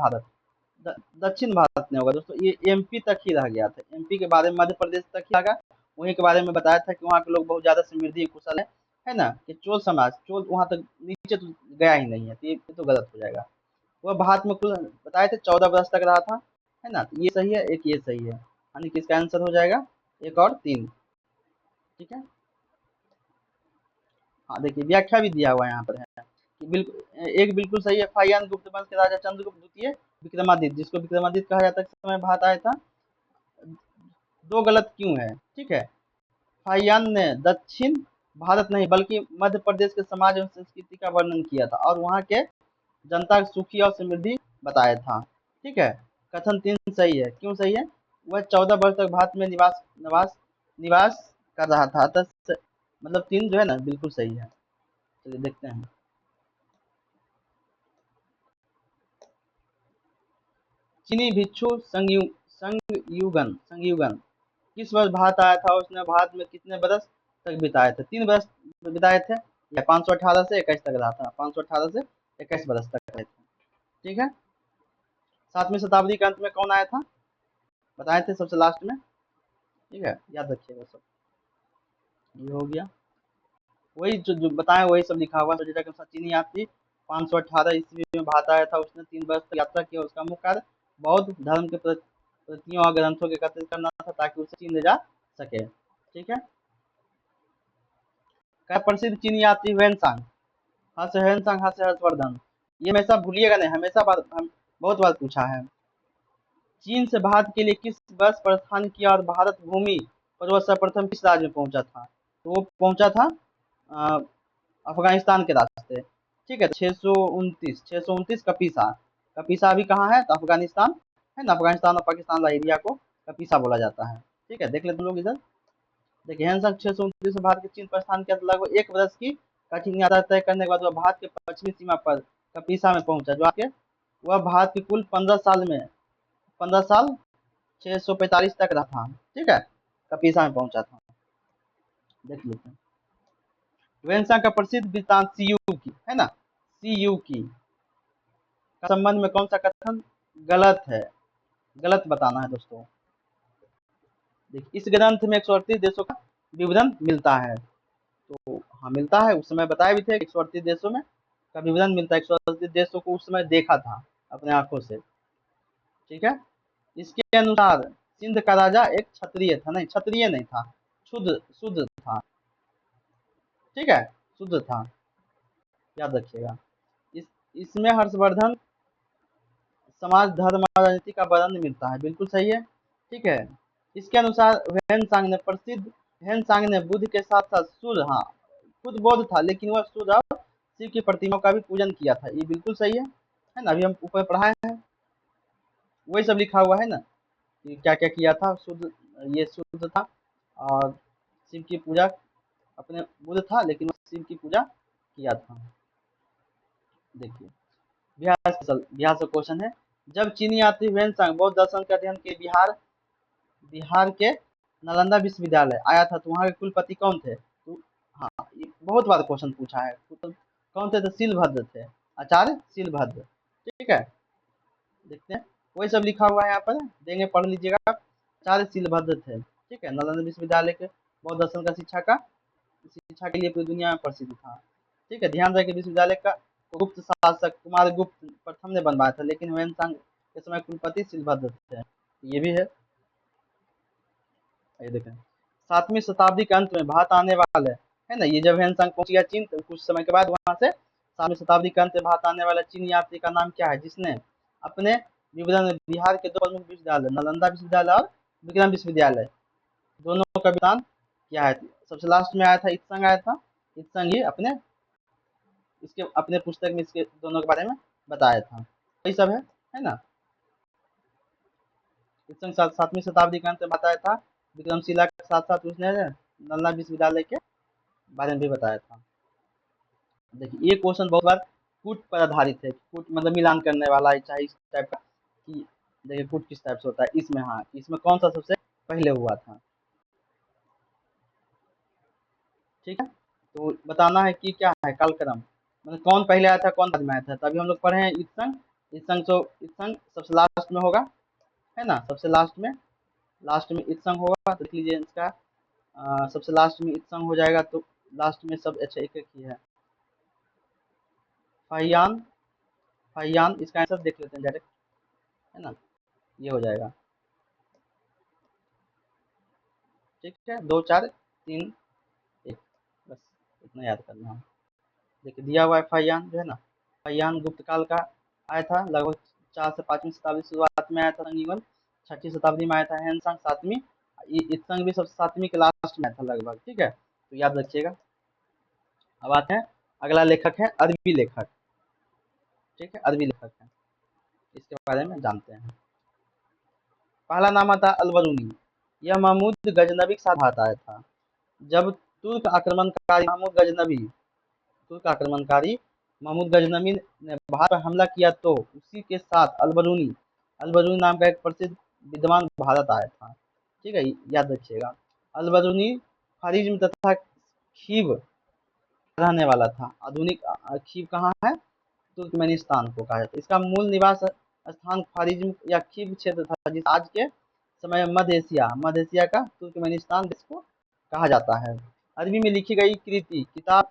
भारत में होगा दोस्तों। ये एमपी तक ही रह गया था, एमपी के बारे में, मध्य प्रदेश तक ही लगा। वहीं के बारे में बताया था कि वहाँ के लोग बहुत ज्यादा समृद्धि कुशल है ना, कि चोल समाज, चोल वहाँ तक नीचे तो गया ही नहीं है, तो ये तो गलत हो जाएगा। वह भारत में कुल बताए थे 14 वर्ष तक रहा था, है ना, तो ये सही है, एक ये सही है, यानी कि इसका आंसर हो जाएगा एक और 3। ठीक है। हाँ, देखिए व्याख्या भी दिया हुआ यहाँ पर है कि बिल्कुल एक बिल्कुल सही है। फाहियान गुप्त वंश के राजा चंद्रगुप्त द्वितीय विक्रमादित्य, जिसको विक्रमादित्य कहा जाता है, समय भारत आया था। दो गलत क्यों है? ठीक है। फाहियान ने दक्षिण भारत नहीं बल्कि मध्य प्रदेश के समाज एवं संस्कृति का वर्णन किया था और वहाँ के जनता सुखी और समृद्धि बताया था। ठीक है। कथन 3 सही है। क्यों सही है? वह 14 वर्ष तक भारत में निवास निवास निवास कर रहा था, अतः मतलब 3 जो है ना बिल्कुल सही है। चलिए देखते हैं। चीनी भिक्षु संयुगन किस वर्ष भारत आया था? उसने भारत में कितने बरस तक बिताए थे? 3 बरस बिताए थे, या 518 से 21 तक रहा था? 518 से 21 बरस तक रहे थे। ठीक है। 7वीं शताब्दी के अंत में कौन आया था? बताए थे सबसे लास्ट में। ठीक है, याद रखिएगा सब। ये हो गया। वही जो बताए वही सब लिखा हुआ है। सोचा कि चीनी यात्री 518 ईस्वी में भारत आया था। उसने 3 वर्ष तक यात्रा की। उसका मुख्य कार्य बौद्ध धर्म के प्रतियों और ग्रंथों के एकत्रित करना था, ताकि उसे चीन ले जा सके। ठीक है। क्या प्रसिद्ध चीनी यात्री हुएनसांग? हाँ से हुएनसांग, हाँ से हर्षवर्धन। ये हमेशा भूलिएगा नहीं, हमेशा हम बहुत बार पूछा है। चीन से भारत के लिए किस वर्ष प्रस्थान किया और भारत भूमि पर वह सर्वप्रथम किस राज्य में पहुंचा था? तो वो पहुंचा था अफगानिस्तान के रास्ते। ठीक है, 629 कपीसा। कपीसा अभी कहाँ है? तो अफगानिस्तान है ना। अफगानिस्तान और पाकिस्तान वाला एरिया को कपीसा बोला जाता है। ठीक है, देख लेते लोग इधर। देखिए हैंसन 629 में भारत के चीन प्रस्थान किया, तो लगभग 1 बरस की कठिन यात्रा तय करने के बाद वह भारत के पश्चिमी सीमा पर कपीसा में पहुंचा, जो आपके वह भारत की कुल 15 साल 645 तक रहा था। ठीक है, कपीसा में पहुंचा था। देख लेते हैं। वेंसा का प्रसिद्ध वृत्तांत सीयू की है ना। सीयू की का संबंध में कौन सा कथन गलत है? गलत बताना है दोस्तों। देखिए, इस ग्रंथ में 138 देशों का विवरण मिलता है। तो हाँ, मिलता है। उस समय बताए भी थे 138 देशों में का विवरण मिलता है। 138 देशों को उस समय देखा था अपने आंखों से। ठीक है। इसके अनुसार सिंध का राजा एक क्षत्रिय था। नहीं, क्षत्रिय नहीं था, शुद्ध शुद्ध था। ठीक है, शुद्ध था, याद रखिएगा। इस इसमें हर्षवर्धन समाज, धर्म और राजनीति का वर्णन मिलता है। बिल्कुल सही है। ठीक है। इसके अनुसार ह्वेनसांग ने बुद्ध के साथ साथ सूर्य, हाँ, खुद बौद्ध था, लेकिन वह सूर्य और शिव की प्रतिमाओं का भी पूजन किया था। ये बिल्कुल सही है ना। अभी हम ऊपर पढ़ाए हैं, वही सब लिखा हुआ है ना कि क्या क्या किया था। शुद्ध, ये शुद्ध था और शिव की पूजा, अपने बुद्ध था लेकिन वह शिव की पूजा किया था। देखिए, बिहार से क्वेश्चन है। जब चीनी यात्री ह्वेनसांग बौद्ध दर्शन के अध्ययन के बिहार बिहार के नालंदा विश्वविद्यालय आया था, तो वहाँ के कुलपति कौन थे? तो हाँ, ये बहुत बार क्वेश्चन पूछा है। तो कौन थे? तो सीलभद्र थे, आचार्य सीलभद्र। ठीक है, देखते हैं। वही सब लिखा हुआ है यहाँ पर, देंगे, पढ़ लीजिएगा आप। आचार्य सीलभद्र थे। ठीक है, नालंदा विश्वविद्यालय के बौद्ध दर्शन का शिक्षा के लिए पूरी दुनिया में प्रसिद्ध था। ठीक है, ध्यान रखें, विश्वविद्यालय का गुप्त शासक कुमार गुप्त प्रथम ने बनवाया था, लेकिन ह्वेनसांग के समय कुलपति सीलभद्र थे। ये भी है। ये देखें, 7वीं शताब्दी के अंत में भारत आने वाले, है ना, ये जब ह्वेनसांग पहुंच गया चीन, तो कुछ समय के बाद वहां से 7वीं शताब्दी के अंत में भारत आने वाला चीनी यात्री का नाम क्या है, जिसने अपने विवरण में बिहार के 2 प्रमुख विश्वविद्यालय, नालंदा विश्वविद्यालय और विक्रम विश्वविद्यालय, दोनों का विधान क्या है? सबसे लास्ट में आया था इत्संग, आया था इत्संग ही अपने पुस्तक में इसके दोनों के बारे में बताया था। वही सब है ना। इत्संग 7वीं शताब्दी के अंत में बताया था। विक्रमशिला के साथ साथ उसने नालंदा विश्वविद्यालय के बारे में भी बताया था। देखिए, ये क्वेश्चन बहुत बार कूट पर आधारित है। कूट मतलब मिलान करने वाला है, चाहे इस टाइप का कि देखिए कूट किस टाइप से होता है। इसमें हाँ, इसमें कौन सा सबसे पहले हुआ था? ठीक है, तो बताना है कि क्या है कालक्रम, मतलब कौन पहले आया था, कौन बाद में आया था। तभी हम लोग पढ़े हैं इत्संग। इत्संग सबसे लास्ट में होगा, है ना। सबसे लास्ट में इत्संग होगा। तो देख लीजिए इसका सबसे लास्ट में इत्संग हो जाएगा, तो लास्ट में सब अच्छा एक एक ही है। फाहियान, फाहियान इसका आंसर देख लेते हैं डायरेक्ट, है ना। ये हो जाएगा। ठीक है, 2 4 3 1, बस इतना याद करना है। देखिए दिया हुआ है, फाहियान जो है ना, फाहियान गुप्त काल का आया था, लगभग 4 से 5वीं शताब्दी शुरुआत में आया था तकरीबन। 6वीं शताब्दी में आया था हैंसंग, 7वीं। इत्संग भी सब 7वीं के लास्ट में आया था लगभग। ठीक है, तो याद रखिएगा। अब आते हैं, अगला लेखक है अरबी लेखक। ठीक है, अरबी लेखक है, इसके बारे में जानते हैं। पहला नाम आता है अलबरूनी। यह महमूद गजनबी के साथ भारत आया था। जब तुर्क आक्रमणकारी महमूद गजनबी तुर्क आक्रमणकारी महमूद गजनबी ने भारत पर हमला किया तो उसी के साथ अलबरूनी नाम का एक प्रसिद्ध विद्वान भारत आया था। ठीक है, याद रखिएगा। अलबरूनी ख्वारिज्म तथा खीव रहने वाला था। आधुनिक खीव कहाँ है? तुर्कमेनिस्तान को कहा जाता है। इसका मूल निवास स्थान ख्वारिज्म या खीव क्षेत्र था, जिस आज के समय मध्य एशिया का तुर्कमेनिस्तान देश को कहा जाता है। अरबी में लिखी गई कृति किताब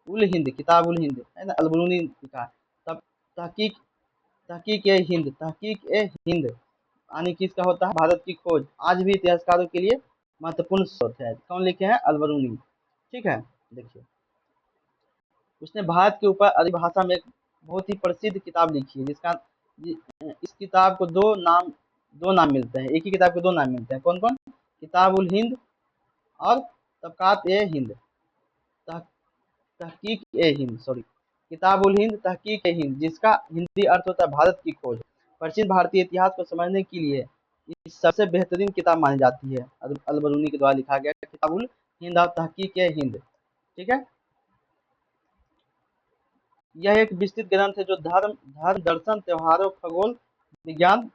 उल हिंद है ना, अलबरूनी लिखा। तब तहकीक तहकीक ए हिंद यानी किसका होता है? भारत की खोज आज भी इतिहासकारों के लिए महत्वपूर्ण स्रोत है। कौन लिखे हैं? अलबरूनी। ठीक है, देखिए उसने भारत के ऊपर अरबी भाषा में एक बहुत ही प्रसिद्ध किताब लिखी है, जिसका इस किताब को दो नाम मिलते हैं। एक ही किताब को दो नाम मिलते हैं। कौन कौन? किताब उल हिंद और तबकात ए हिंद, तहकीक ए हिंद, सॉरी, किताब उल हिंद, तहकीक ए हिंद, जिसका हिंदी अर्थ होता है भारत की खोज। प्राचीन भारतीय इतिहास को समझने के लिए इस सबसे बेहतरीन किताब मानी जाती है। अलबरूनी के द्वारा लिखा गया किताब उल हिंद और तहकीक ए हिंद। ठीक है, यह एक विस्तृत ग्रंथ है जो धर्म दर्शन, त्योहारों, खगोल विज्ञान,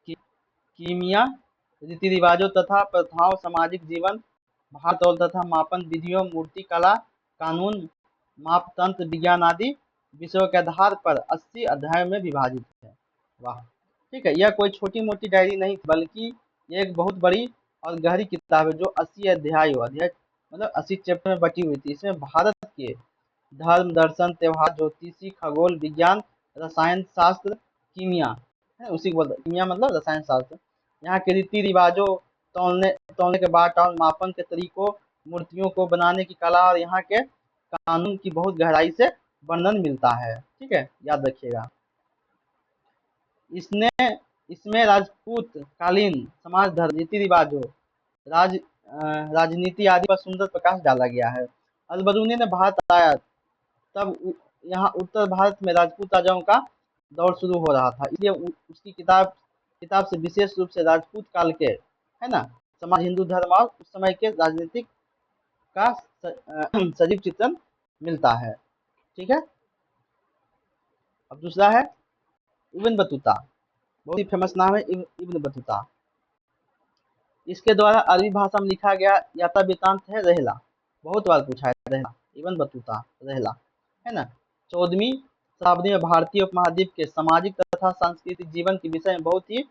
कीमिया, रीति रिवाजों तथा प्रथाओं, सामाजिक जीवन, भार तौल तथा मापन विधियों, मूर्ति कला, कानून, मापतंत्र विज्ञान आदि विषयों के आधार पर 80 अध्यायों में विभाजित है। वाह! ठीक है, यह कोई छोटी मोटी डायरी नहीं, बल्कि यह एक बहुत बड़ी और गहरी किताब है, जो 80 अध्याय मतलब 80 चैप्टर में बटी हुई थी। इसमें भारत के धर्म, दर्शन, त्योहार, ज्योतिषी, खगोल विज्ञान, रसायन शास्त्र, कीमिया है, उसी को बोलते हैं कीमिया मतलब रसायन शास्त्र, यहाँ के रीति रिवाजों, तौलने तौलने के बाट और मापन के तरीकों, मूर्तियों को बनाने की कला और यहाँ के कानून की बहुत गहराई से वर्णन मिलता है। ठीक है, याद रखिएगा। इसने इसमें राजपूत कालीन समाज, धर्म, रीति रिवाजों, राज राजनीति आदि पर सुंदर प्रकाश डाला गया है। अलबरूनी ने भारत आया तब यहाँ उत्तर भारत में राजपूत राजाओं का दौर शुरू हो रहा था, इसलिए उसकी किताब से विशेष रूप से राजपूत काल के है ना समाज, हिंदू धर्म और उस समय के राजनीतिक का सजीव चित्रण मिलता है। ठीक है, अब दूसरा है इब्न बतूता। बहुत ही फेमस नाम है इब्न बतूता। इसके द्वारा अरबी भाषा में लिखा गया यात्रा वृत्तांत है रहला। बहुत बार पूछा है रहला, इब्न बतूता रहला है ना। 14वीं शताब्दी में भारतीय उपमहाद्वीप के सामाजिक तथा सांस्कृतिक जीवन के विषय में बहुत ही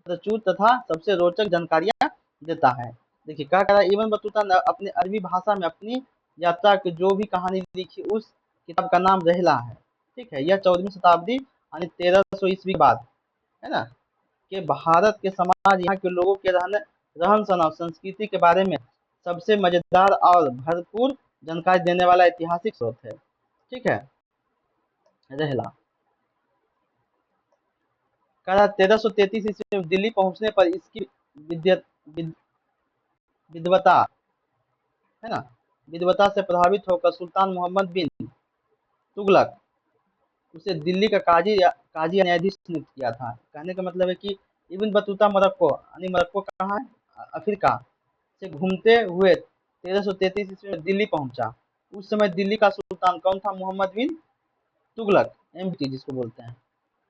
प्रचुर तथा सबसे रोचक जानकारियां देता है। देखिए क्या कह रहा है, इब्न बतूता ने अपने अरबी भाषा में अपनी यात्रा की जो भी कहानी लिखी, उस किताब का नाम रहला है। ठीक है, यह 14वीं शताब्दी यानी 1300 ईस्वी बाद है ना के भारत के समाज, यहाँ के लोगों के रहन सहन और संस्कृति के बारे में सबसे मजेदार और भरपूर जानकारी देने वाला ऐतिहासिक स्रोत है। ठीक है, रहला कहा 1333 ईस्वी में दिल्ली पहुंचने पर इसकी विद्वता है ना विद्वता से प्रभावित होकर सुल्तान मोहम्मद बिन तुगलक उसे दिल्ली का काजी या न्यायाधीश नियुक्त किया था। कहने का मतलब है कि इब्न बतूता मोरक्को यानी मोरक्को कहाँ है? अफ्रीका से घूमते हुए 1333 ईस्वी में दिल्ली पहुंचा। उस समय दिल्ली का सुल्तान कौन था? मोहम्मद बिन तुगलक, MBT जिसको बोलते हैं,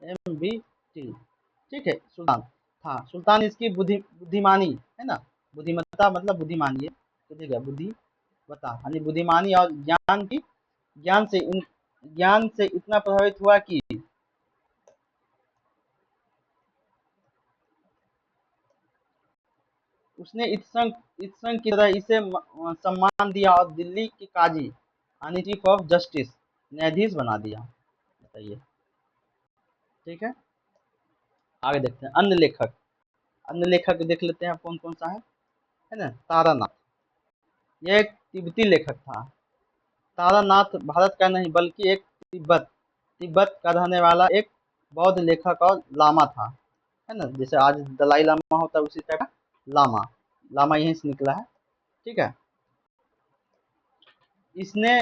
MBT। ठीक है, सुल्तान था। सुल्तान इसकी बुद्धिमानी है ना, बुद्धिमत्ता मतलब बुद्धिमानी है, तो ठीक है, बुद्धिमत्ता यानी बुद्धिमानी और ज्ञान से इतना प्रभावित हुआ कि उसने इस संघ की तरह इसे सम्मान दिया और दिल्ली की काजी यानी चीफ ऑफ जस्टिस, न्यायाधीश बना दिया। बताइए, ठीक है, आगे देखते हैं अन्य लेखक देख लेते हैं कौन कौन सा है ना। तारानाथ, यह एक तिब्बती लेखक था। तारानाथ भारत का नहीं बल्कि एक तिब्बत का रहने वाला एक बौद्ध लेखक और लामा था, है ना। जैसे आज दलाई लामा होता है, उसी तरह का लामा यहीं से निकला है। ठीक है, इसने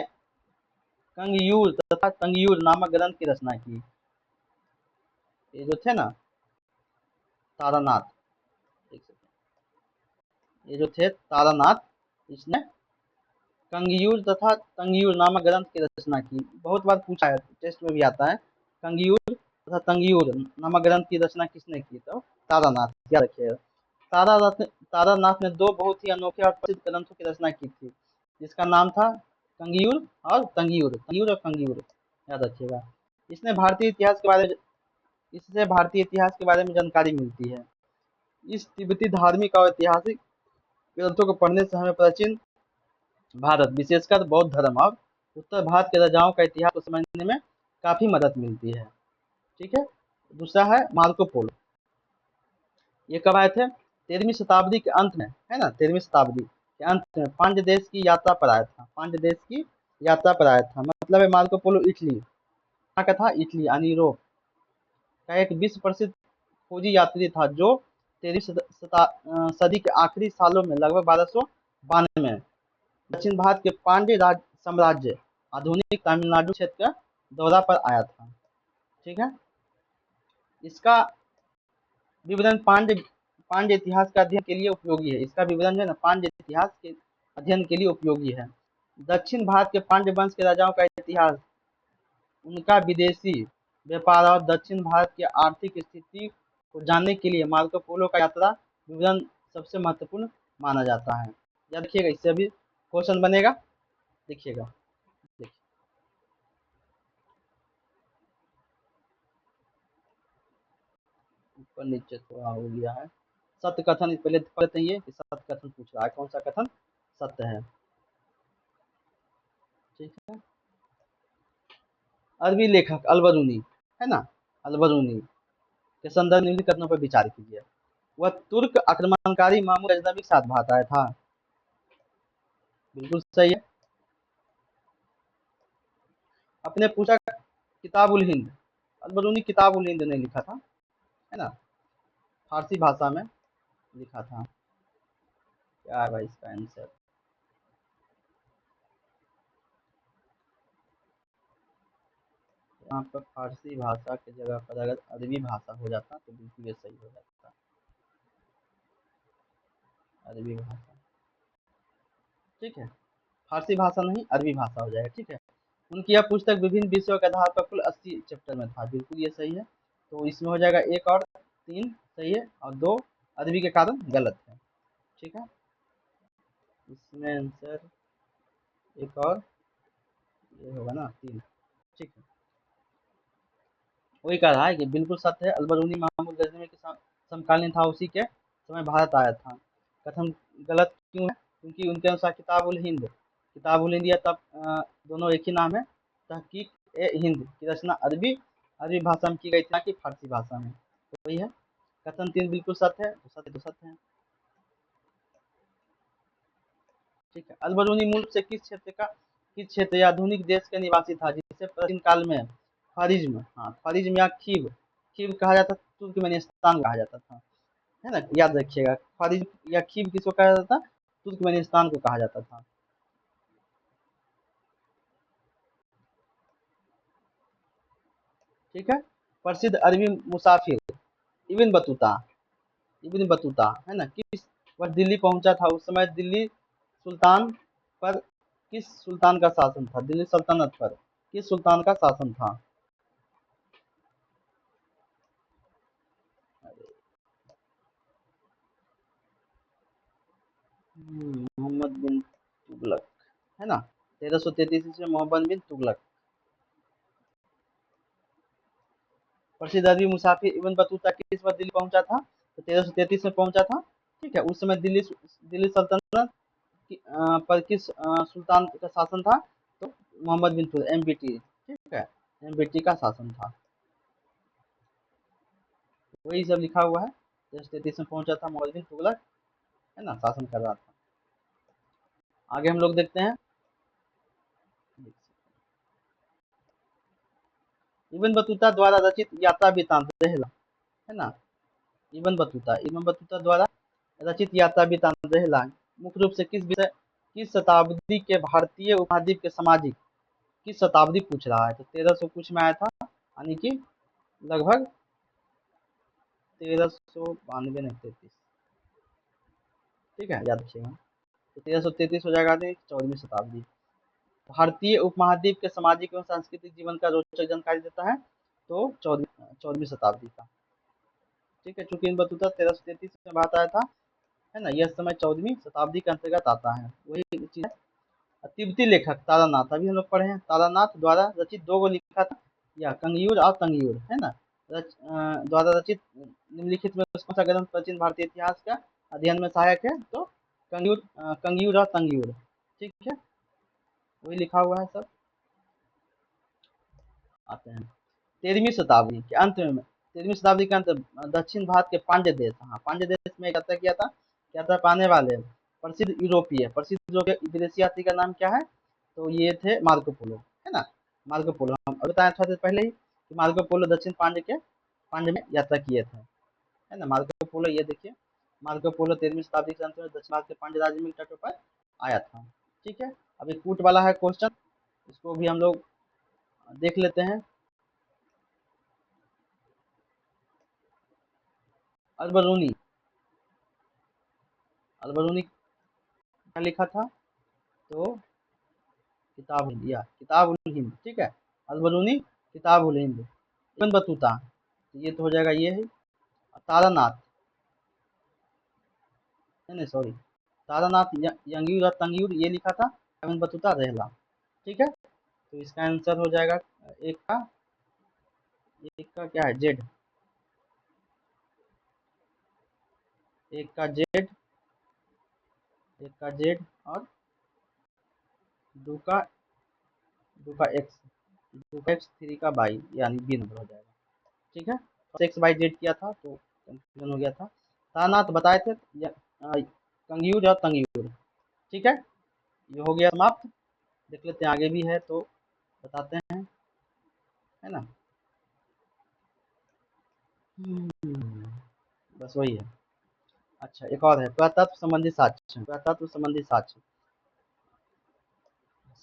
कंगयूर तथा कंगयूर नामक ग्रंथ की रचना की। ये जो थे ना तारानाथ, ये जो थे तारानाथ, इसने कंगियूर तथा तंगियूर नामक ग्रंथ की रचना की। बहुत बार पूछा है, टेस्ट में भी आता है। कंगियूर तथा तंगियूर नामक ग्रंथ की रचना किसने की? तो तारानाथ, याद रखिएगा। तारानाथ ने दो बहुत ही अनोखे और प्रसिद्ध ग्रंथों की रचना की थी, जिसका नाम था कंगियूर और तंगियूर, तंगियूर और कंगियूर, याद रखिएगा। इसने भारतीय इतिहास के बारे में इससे भारतीय इतिहास के बारे में जानकारी मिलती है। इस तिब्बती धार्मिक और ऐतिहासिक ग्रंथों को पढ़ने से हमें प्राचीन भारत, विशेषकर बौद्ध धर्म और उत्तर भारत के राजाओं का इतिहास को समझने में काफी मदद मिलती है। ठीक है। दूसरा है मार्को पोलो। ये कब आए थे? 13वीं शताब्दी के अंत में, है ना, 13वीं शताब्दी के अंत में पांड्य देश की यात्रा पर आया था। पांड्य देश की यात्रा पर आया था, मतलब है मार्को पोलो इटली, कहाँ का था? इटली यानी यूरोप का एक विश्व प्रसिद्ध खोजी यात्री था, जो 13वीं सदी के आखिरी सालों में लगभग 1292 में दक्षिण भारत के पांड्य साम्राज्य, आधुनिक तमिलनाडु क्षेत्र का दौरा पर आया था। ठीक है। इसका विवरण पांड्य इतिहास का अध्ययन के लिए उपयोगी है। इसका विवरण जो है ना, पांड्य इतिहास के अध्ययन के लिए उपयोगी है। दक्षिण भारत के पांड्य वंश के राजाओं का इतिहास, उनका विदेशी व्यापार और दक्षिण भारत की आर्थिक स्थिति को जानने के लिए मार्को पोलो का यात्रा विवरण सबसे महत्वपूर्ण माना जाता है। याद रखिएगा, इससे भी क्वेश्चन बनेगा। देखिएगा, ऊपर नीचे थोड़ा हो गया है। सत्य कथन, पहले पढ़ते हैं ये कि सत्य कथन पूछ रहा है, कौन सा कथन सत्य है। ठीक है। अरबी लेखक अलबरूनी, है ना, अलबरूनी के संदर्भ निम्नलिखित कथनों पर विचार कीजिए। वह तुर्क आक्रमणकारी महमूद अजनबी के साथ भारत आया था। बिल्कुल सही है। अपने पूछा किताबुल हिंद, अलबरूनी किताबुल हिंद ने लिखा था, है ना, फारसी भाषा में लिखा था। क्या है भाई इसका आंसर? यहाँ पर फारसी भाषा की जगह पर अगर अरबी भाषा हो जाता तो बिल्कुल ये सही हो जाता। अरबी भाषा, ठीक है, फारसी भाषा नहीं अरबी भाषा हो जाएगा। ठीक है। उनकी यह पुस्तक विभिन्न विषयों के आधार पर कुल 80 चैप्टर में था। बिल्कुल ये सही है। तो इसमें हो जाएगा एक और 3 सही है और 2 अरबी के कारण गलत है। ठीक है। इसमें आंसर एक और ये होगा ना 3। ठीक है। वही कह रहा है कि बिल्कुल सत्य है, अलबरूनी महमूद गजनवी के समकालीन था, उसी के समय भारत आया था। कथन गलत क्यों है? क्योंकि उनके अनुसार किताबुल हिंद या तब दोनों एक ही नाम है। तहकीक ए हिंद की रचना अरबी अरबी भाषा में की गई थी, ना कि फारसी भाषा में। तो वही है। कथन 3 बिल्कुल सत्य है, तो सत्य है। ठीक है। अलबरूनी मूल से किस क्षेत्र या आधुनिक देश के निवासी था, जिसे प्राचीन काल में ख्वारिज्म, हाँ ख्वारिज्म या खीव खीव कहा जाता, तुर्कमेनिस्तान कहा जाता था, है ना, याद रखिएगा। ख्वारिज्म या खीव किसको कहा जाता था? तुर्कमेनिस्तान को कहा जाता था। ठीक है। प्रसिद्ध अरबी मुसाफिर इब्न बतूता, इब्न बतूता, है ना, किस वर्ष दिल्ली पहुंचा था? उस समय दिल्ली सुल्तान पर किस सुल्तान का शासन था? दिल्ली सल्तनत पर किस सुल्तान का शासन था? मोहम्मद बिन तुगलक, है ना, 1333 ईस्वी में मोहम्मद बिन तुगलक। प्रसिद्ध अरबी मुसाफिर इब्न बतूता किस वर्ष दिल्ली पहुंचा था? तो 1333 में पहुंचा था। ठीक है। उस समय दिल्ली सल्तनत पर किस सुल्तान का शासन था? तो मोहम्मद बिन तुगलक, एमबीटी। ठीक है, एमबीटी का शासन था। वही सब लिखा हुआ है। 1333 में पहुंचा था मोहम्मद बिन तुगलक, है ना, शासन कर रहा था। आगे हम लोग देखते हैं। इब्न बतूता द्वारा रचित यात्रा वृतांत रहला, है ना, इब्न बतूता द्वारा रचित यात्रा वृतांत रहला मुख्य रूप से किस शताब्दी के भारतीय उपमहाद्वीप के सामाजिक, किस शताब्दी पूछ रहा है? तो 1300 कुछ में आया था, यानी कि लगभग 1392 नहीं 33। ठीक है, याद रखिएगा। तो 1333 हो जाएगा 14वीं शताब्दी। भारतीय उपमहाद्वीप के सामाजिक एवं सांस्कृतिक जीवन का रोचक जानकारी देता है, तो 14वीं शताब्दी का। ठीक है, चूंकि इन बतूता 1333 में बात आया था, है ना, यह समय 14वीं शताब्दी के अंतर्गत आता है, वही चीज है। तिब्बती लेखक तारानाथ, अभी हम लोग पढ़े हैं, तारानाथ द्वारा रचित 2 गो लिखा था, या कंगियूर और तंगियूर, है ना, द्वारा रचित निम्नलिखित में कौन सा ग्रंथ प्राचीन भारतीय इतिहास का अध्ययन में सहायक है, तो कंगियूर और तंगियूर। ठीक है, वही लिखा हुआ है सब। आते हैं 13वीं शताब्दी के अंत में, 13वीं शताब्दी के अंत दक्षिण भारत के पांड्य देश, हाँ पांड्य देश में क्या था पाने वाले प्रसिद्ध यूरोपीय विदेशी यात्री का नाम क्या है, तो ये थे मार्को पोलो, है ना। मार्को पोलो हम बताया था पहले ही कि मार्को पोलो दक्षिण पांड्य में यात्रा किए थे, है ना। मार्को पोलो, ये देखिए, मार्को पोलो 13वीं शताब्दी के अंत में दक्षिण भारत के पांड्य राज्य में तटों पर आया था। ठीक है, अभी कूट वाला है क्वेश्चन, इसको भी हम लोग देख लेते हैं। अलबरूनी, अलबरूनी क्या लिखा था, तो किताब उल हिंद। ठीक है, अलबरूनी किताब उल हिंद। इब्न बतूता, ये तो हो जाएगा ये है। तारानाथ, नहीं सॉरी, तारानाथ यंगियूर और तंगियूर ये लिखा था, इब्न बतूता रहला। ठीक है, तो इसका आंसर हो जाएगा एक का क्या है, जेड, एक का जेड, एक का जेड और दो का एक्स, दो का एक्स, थ्री का बाई, यानी बी नंबर हो जाएगा। ठीक है, एक्स बाई जेड किया था तो कंफ्यूजन हो गया था। तानात बताए थे कंगियूर और तंगियूर। ठीक है, ये हो गया समाप्त। देख लेते हैं आगे भी है तो बताते हैं, है ना। बस वही है। अच्छा, एक और है पुरातत्व संबंधी साक्ष्य, पुरातत्व संबंधी साक्ष्य,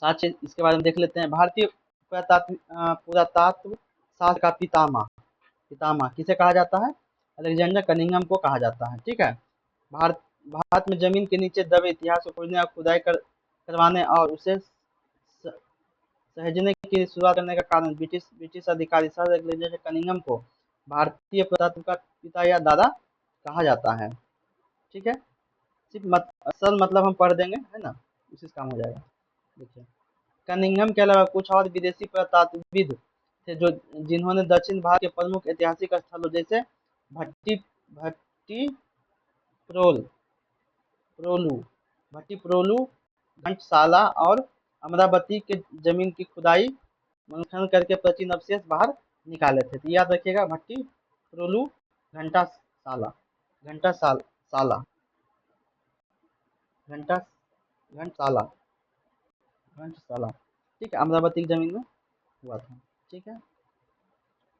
साक्ष्य इसके बारे में देख लेते हैं। भारतीय पुरातत्व शास्त्र का पितामह किसे कहा जाता है, अलेक्जेंडर कनिंघम को कहा जाता है। ठीक है, भारत भारत में जमीन के नीचे दबे इतिहास को खोजने और खुदाई करवाने और उसे सहेजने की शुरुआत करने का कारण ब्रिटिश अधिकारी सर अलेक्जेंडर कनिंघम को भारतीय पुरातत्व का पिता या दादा कहा जाता है। ठीक है, सिर्फ असल मतलब हम पढ़ देंगे, है ना, उसी से काम हो जाएगा। देखिए, कनिंघम के अलावा कुछ और विदेशी पुरातत्वविद थे जो जिन्होंने दक्षिण भारत के प्रमुख ऐतिहासिक स्थलों जैसे भट्टी भट्टी प्रोल प्रोलू भट्टीप्रोलु, घंटसाला और अमरावती के जमीन की खुदाई मंथन करके प्राचीन अवशेष बाहर निकाले थे। तो याद रखिएगा, भट्टीप्रोलु, घंटासाला घंटासाल साला घंटा घंटसाला घंटसाला। ठीक है, अमरावती की जमीन में हुआ था। ठीक है,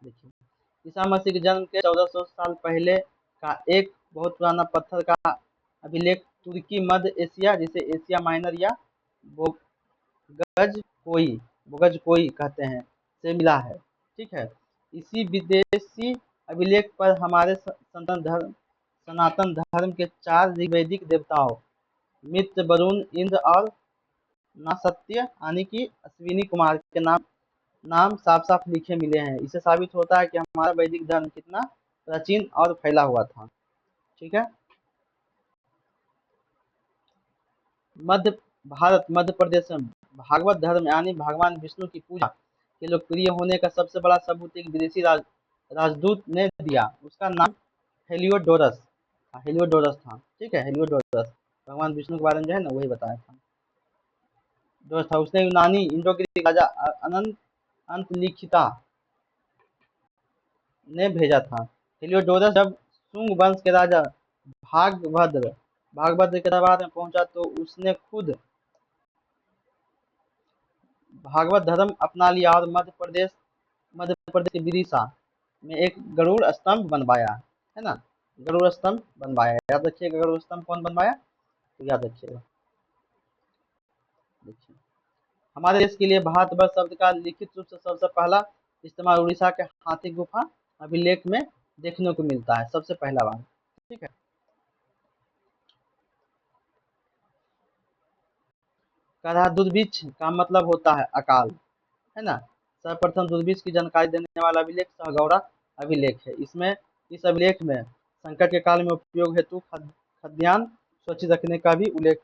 देखिए, ईसा मसीह के जन्म के 1400 साल पहले का एक बहुत पुराना पत्थर का अभिलेख तुर्की मध्य एशिया, जिसे एशिया माइनर या बोगज कोई बोगज कोई कहते हैं, से मिला है। ठीक है, इसी विदेशी अभिलेख पर हमारे सनातन धर्म के 4 ऋग्वैदिक देवताओं मित्र, वरुण, इंद्र और नासत्य यानी कि अश्विनी कुमार के नाम साफ साफ लिखे मिले हैं। इससे साबित होता है कि हमारा वैदिक धर्म कितना प्राचीन और फैला हुआ था। ठीक है, मध्य प्रदेश में भागवत धर्म यानी भगवान विष्णु की पूजा के लोकप्रिय होने का सबसे बड़ा सबूत एक विदेशी राजदूत ने दिया। उसका नाम हेलियोडोरस था। ठीक है, हेलियोडोरस भगवान विष्णु के बारे में जो है ना वही बताया था, जो था उसने यूनानी इंडो ग्रीक राजा अंतलिखिता ने भेजा था। हेलियोडोरस जब शुंग वंश के राजा भागभद्र के दरबार में पहुंचा तो उसने खुद भागवत धर्म अपना लिया और मध्य प्रदेश के विदिशा में एक गरुड़ स्तंभ बनवाया, है ना, गरुड़ स्तंभ बनवाया। याद रखिएगा, गरुड़ स्तंभ कौन बनवाया, तो याद रखिएगा। देखिए, हमारे देश के लिए भारतवर्ष शब्द का लिखित रूप से सबसे पहला इस्तेमाल उड़ीसा के हाथी गुफा अभिलेख में देखने को मिलता है, सबसे पहला बार। ठीक है, कहा दुर्भिक्ष का मतलब होता है अकाल, है ना। सर्वप्रथम दुर्भिक्ष की जानकारी देने वाला अभिलेख सहगौरा अभिलेख है। इसमें इस अभिलेख में संकट के काल में उपयोग हेतु खाद्यान्न सुरक्षित रखने का भी उल्लेख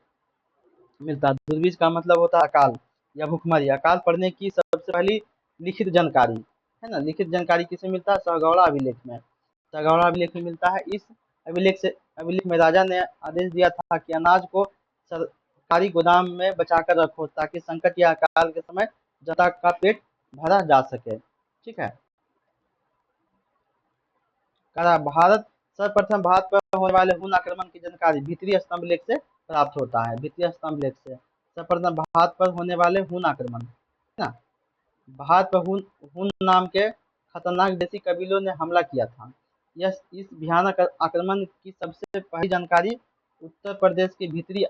मिलता है। दुर्भिक्ष का मतलब होता है अकाल या भुखमरी। अकाल पड़ने की सबसे पहली लिखित जानकारी, है ना, लिखित जानकारी किसे मिलता है? सहगौरा अभिलेख में। सहगौरा अभिलेख में मिलता है। इस अभिलेख में राजा ने आदेश दिया था कि अनाज को सरकारी गोदाम में बचाकर रखो ताकि संकट या अकाल के समय जनता का पेट भरा जा सके। ठीक है। भारत सर्वप्रथम भारत पर होने वाले हुन आक्रमण की जानकारी भीतरी स्तंभ लेख से प्राप्त होता है। भीतरी स्तंभ लेख से सर्वप्रथम भारत पर होने वाले हुन आक्रमण, है ना, भारत पर हुन नाम के खतरनाक देशी कबीलों ने हमला किया था। इस भयानक आक्रमण की सबसे पहली जानकारी उत्तर प्रदेश के भीतरी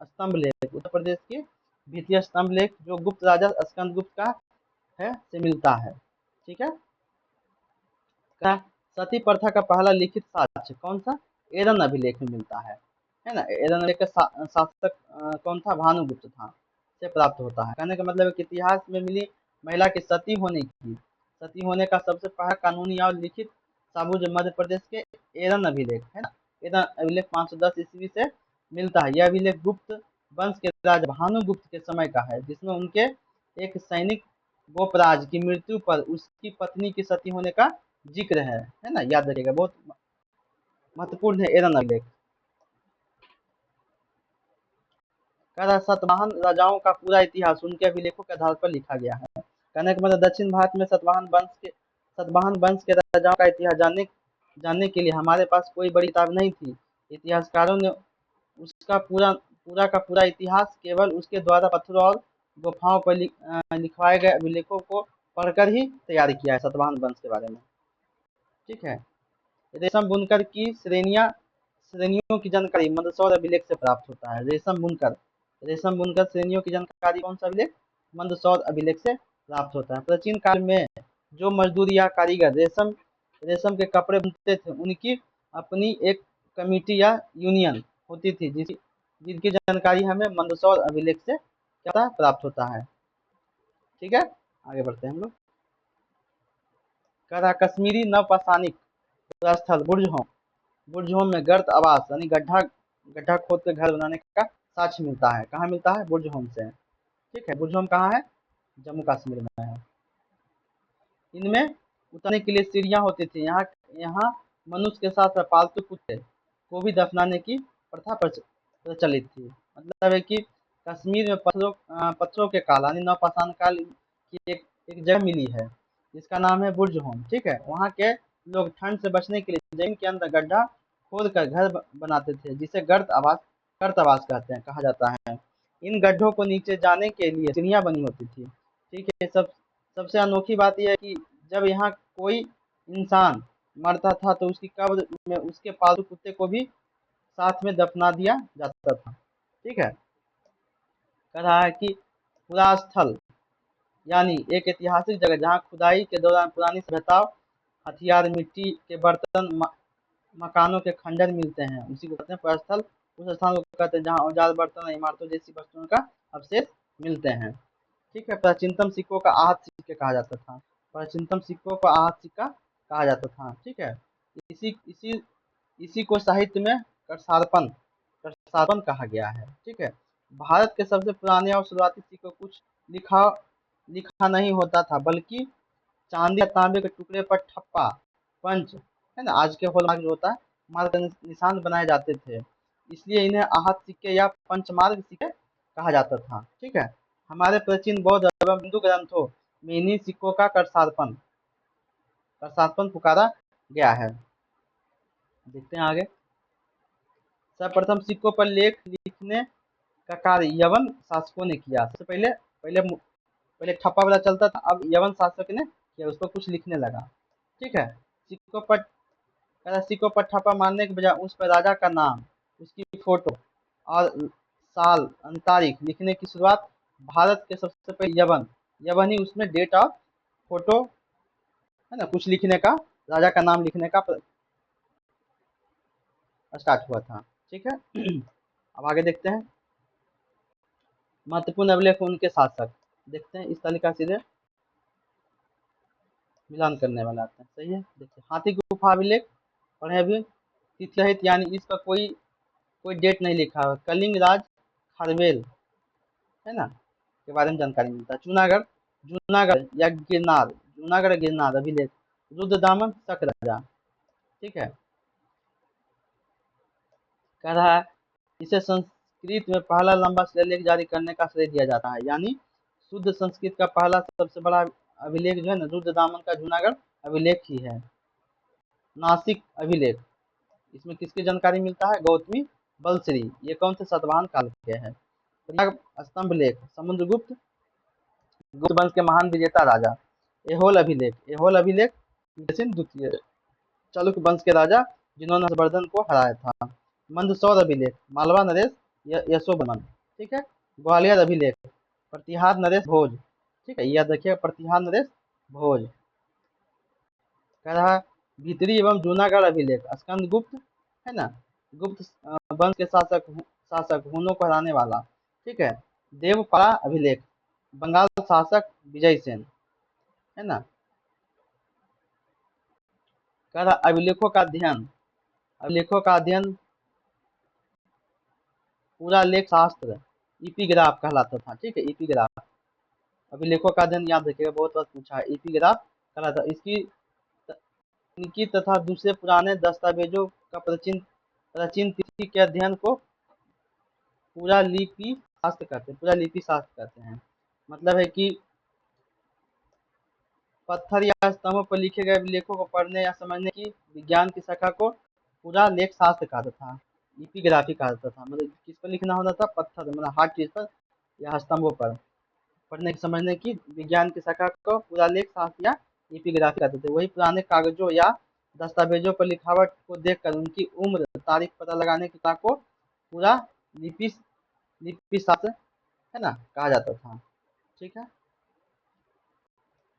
स्तंभ लेख, उत्तर प्रदेश के भीतरी स्तंभ लेख जो गुप्त राजा स्कंदगुप्त का है से मिलता है। ठीक है। सती प्रथा का पहला लिखित साक्ष्य कौन सा? एरन अभिलेख में मिलता है ना। एरन अभिलेख का शासक कौन था? भानुगुप्त था, से प्राप्त होता है। कहने का मतलब है कि इतिहास में मिली महिला के सती होने का सबसे पहला कानूनी और लिखित सबूत मध्य प्रदेश के एरन अभिलेख, है ना। एरन अभिलेख 510 ईस्वी से मिलता है। यह अभिलेख गुप्त वंश के राजा भानुगुप्त के समय का है, जिसमें उनके एक सैनिक गोपराज की मृत्यु पर उसकी पत्नी की सती होने का जिक्र है ना। याद रखिएगा, बहुत महत्वपूर्ण है एरन अभिलेख। सतवाहन राजाओं का पूरा इतिहास उनके अभिलेखों के आधार पर लिखा गया है। कहने का मतलब दक्षिण भारत में सतवाहन वंश के राजाओं का इतिहास जानने के लिए हमारे पास कोई बड़ी किताब नहीं थी। इतिहासकारों ने उसका पूरा इतिहास केवल उसके द्वारा पत्थरों और गुफाओं पर लिखवाए गए अभिलेखों को पढ़कर ही तैयार किया है सतवाहन वंश के बारे में। ठीक है। रेशम बुनकर की श्रेणियों की जानकारी मंदसौर अभिलेख से प्राप्त होता है। रेशम बुनकर श्रेणियों की जानकारी कौन सा अभिलेख? मंदसौर अभिलेख से प्राप्त होता है। प्राचीन काल में जो मजदूर या कारीगर रेशम के कपड़े बुनते थे, उनकी अपनी एक कमेटी या यूनियन होती थी, जिनकी जानकारी हमें मंदसौर अभिलेख से क्या प्राप्त होता है। ठीक है, आगे बढ़ते हैं हम लोग। कश्मीरी नवपाषाणिक स्थल बुर्ज होम में गर्त आवास यानी गड्ढा खोद के घर बनाने का साक्ष्य मिलता है। कहाँ मिलता है? बुर्ज होम से। ठीक है। बुर्ज होम कहाँ है? जम्मू कश्मीर में है। इनमें उतरने के लिए सीढ़ियाँ होती थी। यहाँ मनुष्य के साथ पालतू कुत्ते को भी दफनाने की प्रथा प्रचलित थी। मतलब है कि कश्मीर में पत्थरों के काल यानी नवपाषाण काल की एक जगह मिली है जिसका नाम है बुर्ज होम। ठीक है। वहाँ के लोग ठंड से बचने के लिए जमीन के अंदर गड्ढा खोद कर घर बनाते थे, जिसे गर्त आवास कहते हैं, कहा जाता है। इन गड्ढों को नीचे जाने के लिए सीढ़ियाँ बनी होती थी। ठीक है। सबसे अनोखी बात यह है कि जब यहाँ कोई इंसान मरता था तो उसकी कब्र में उसके पालतू कुत्ते को भी साथ में दफना दिया जाता था। ठीक है। कह रहा है कि पुरा स्थल यानी एक ऐतिहासिक जगह जहाँ खुदाई के दौरान पुरानी सभ्यता, हथियार, मिट्टी के बर्तन, मकानों के खंडर मिलते हैं, उसी को कहते हैं पुरास्थल। उस स्थान को कहते हैं जहाँ औजार, बर्तन, इमारतों जैसी वस्तुओं का अवशेष मिलते हैं। ठीक है। प्राचीनतम सिक्कों का आहत सिक्के कहा जाता था। प्राचीनतम सिक्कों को आहत सिक्का कहा जाता था। ठीक है। इसी को साहित्य में कर्षार्पण कहा गया है। ठीक है। भारत के सबसे पुराने और शुरुआती सिक्कों कुछ लिखा नहीं होता था, बल्कि चांदी या तांबे के टुकड़े पर ठप्पा, पंच, है ना, आज के हॉलमार्क जो होता है, मार्क निशान बनाए जाते थे। इसलिए इन्हें आहत सिक्के या पंचमार्ग सिक्के कहा जाता था। ठीक है। हमारे प्राचीन बौद्ध एवं हिंदू ग्रंथों में इन्हीं सिक्कों का कर्षार्पण पुकारा गया है। देखते हैं आगे। सर्वप्रथम सिक्कों पर लेख लिखने का कार्य यवन शासकों ने किया। सबसे पहले ठप्पा वाला चलता था, अब यवन शासक ने किया, उस पर कुछ लिखने लगा। ठीक है। सिक्कों पर ठप्पा मारने के बजाय उस पर राजा का नाम, उसकी फोटो और साल तारीख लिखने की शुरुआत भारत के सबसे पहले यवन ही उसमें डेट और फोटो, है ना, कुछ लिखने का, राजा का नाम लिखने का स्टार्ट हुआ था। ठीक है। अब आगे देखते हैं। महत्वपूर्ण अभिलेख उनके शासक। देखते हैं इस तालिका सीधे मिलान करने वाला आता है, सही है। देखिए हाथी गुफा अभिलेख पढ़े अभी, तिथि रहित यानी इसका कोई कोई डेट नहीं लिखा हुआ। कलिंग राज खारवेल है ना के बारे में जानकारी मिलता है। जूनागढ़ जूनागढ़ या गिरनार, जूनागढ़ गिरनार अभिलेख, रुद्रदामन शक राजा, ठीक है। कह रहा है इसे संस्कृत में पहला लंबा शिलालेख जारी करने का श्रेय दिया जाता है, यानी शुद्ध संस्कृत का पहला सबसे बड़ा अभिलेख जो है ना रुद्रदामन का जूनागढ़ अभिलेख ही है। नासिक अभिलेख, इसमें किसकी जानकारी मिलता है? गौतमी बलश्री, ये कौन से सातवाहन काल के हैं। प्रयाग स्तंभ लेख, समुद्रगुप्त गुप्त वंश के महान विजेता राजा। एहोल अभिलेख द्वितीय चालुक्य वंश के राजा जिन्होंने हर्षवर्धन को हराया था। मंदसौर अभिलेख, मालवा नरेश यशोवर्मन, ठीक है। ग्वालियर अभिलेख, प्रतिहार नरेश भोज, ठीक है, याद रखिएगा प्रतिहार नरेश भोज। कह रहा है भीतरी एवं जूनागढ़ अभिलेख, स्कंदगुप्त है ना, गुप्त वंश के शासक हुनों को हराने वाला, ठीक है। देवपाड़ा अभिलेख, बंगाल शासक विजय सेन, है ना। कह रहा अभिलेखों का अध्ययन पूरा लेख शास्त्र इपिग्राफ कहलाता था, ठीक है, इपिग्राफ। अभिलेखों का अध्ययन याद रखिएगा, बहुत बार पूछा है, इपिग्राफ कहलाता। इनकी तथा दूसरे पुराने दस्तावेजों का प्राचीन तिथि के अध्ययन को पूरा लिपि शास्त्र कहते हैं। मतलब है कि पत्थर या स्तंभों पर लिखे गए अभिलेखों को पढ़ने या समझने की विज्ञान की शाखा को पूरा लेख शास्त्र कहता था, इपिग्राफी कहता था। मतलब किस पर लिखना होता था? पत्थर, मतलब हार्ड चीज पर या स्तंभों पर पढ़ने समझने की विज्ञान की शाखा को पूरा लेख शास्त्र या इपिग्राफी कहते थे। वही पुराने कागजों या दस्तावेजों पर लिखावट को देखकर उनकी उम्र तारीख पता लगाने की कला को पूरा लिपि शास्त्र है ना कहा जाता था, ठीक है।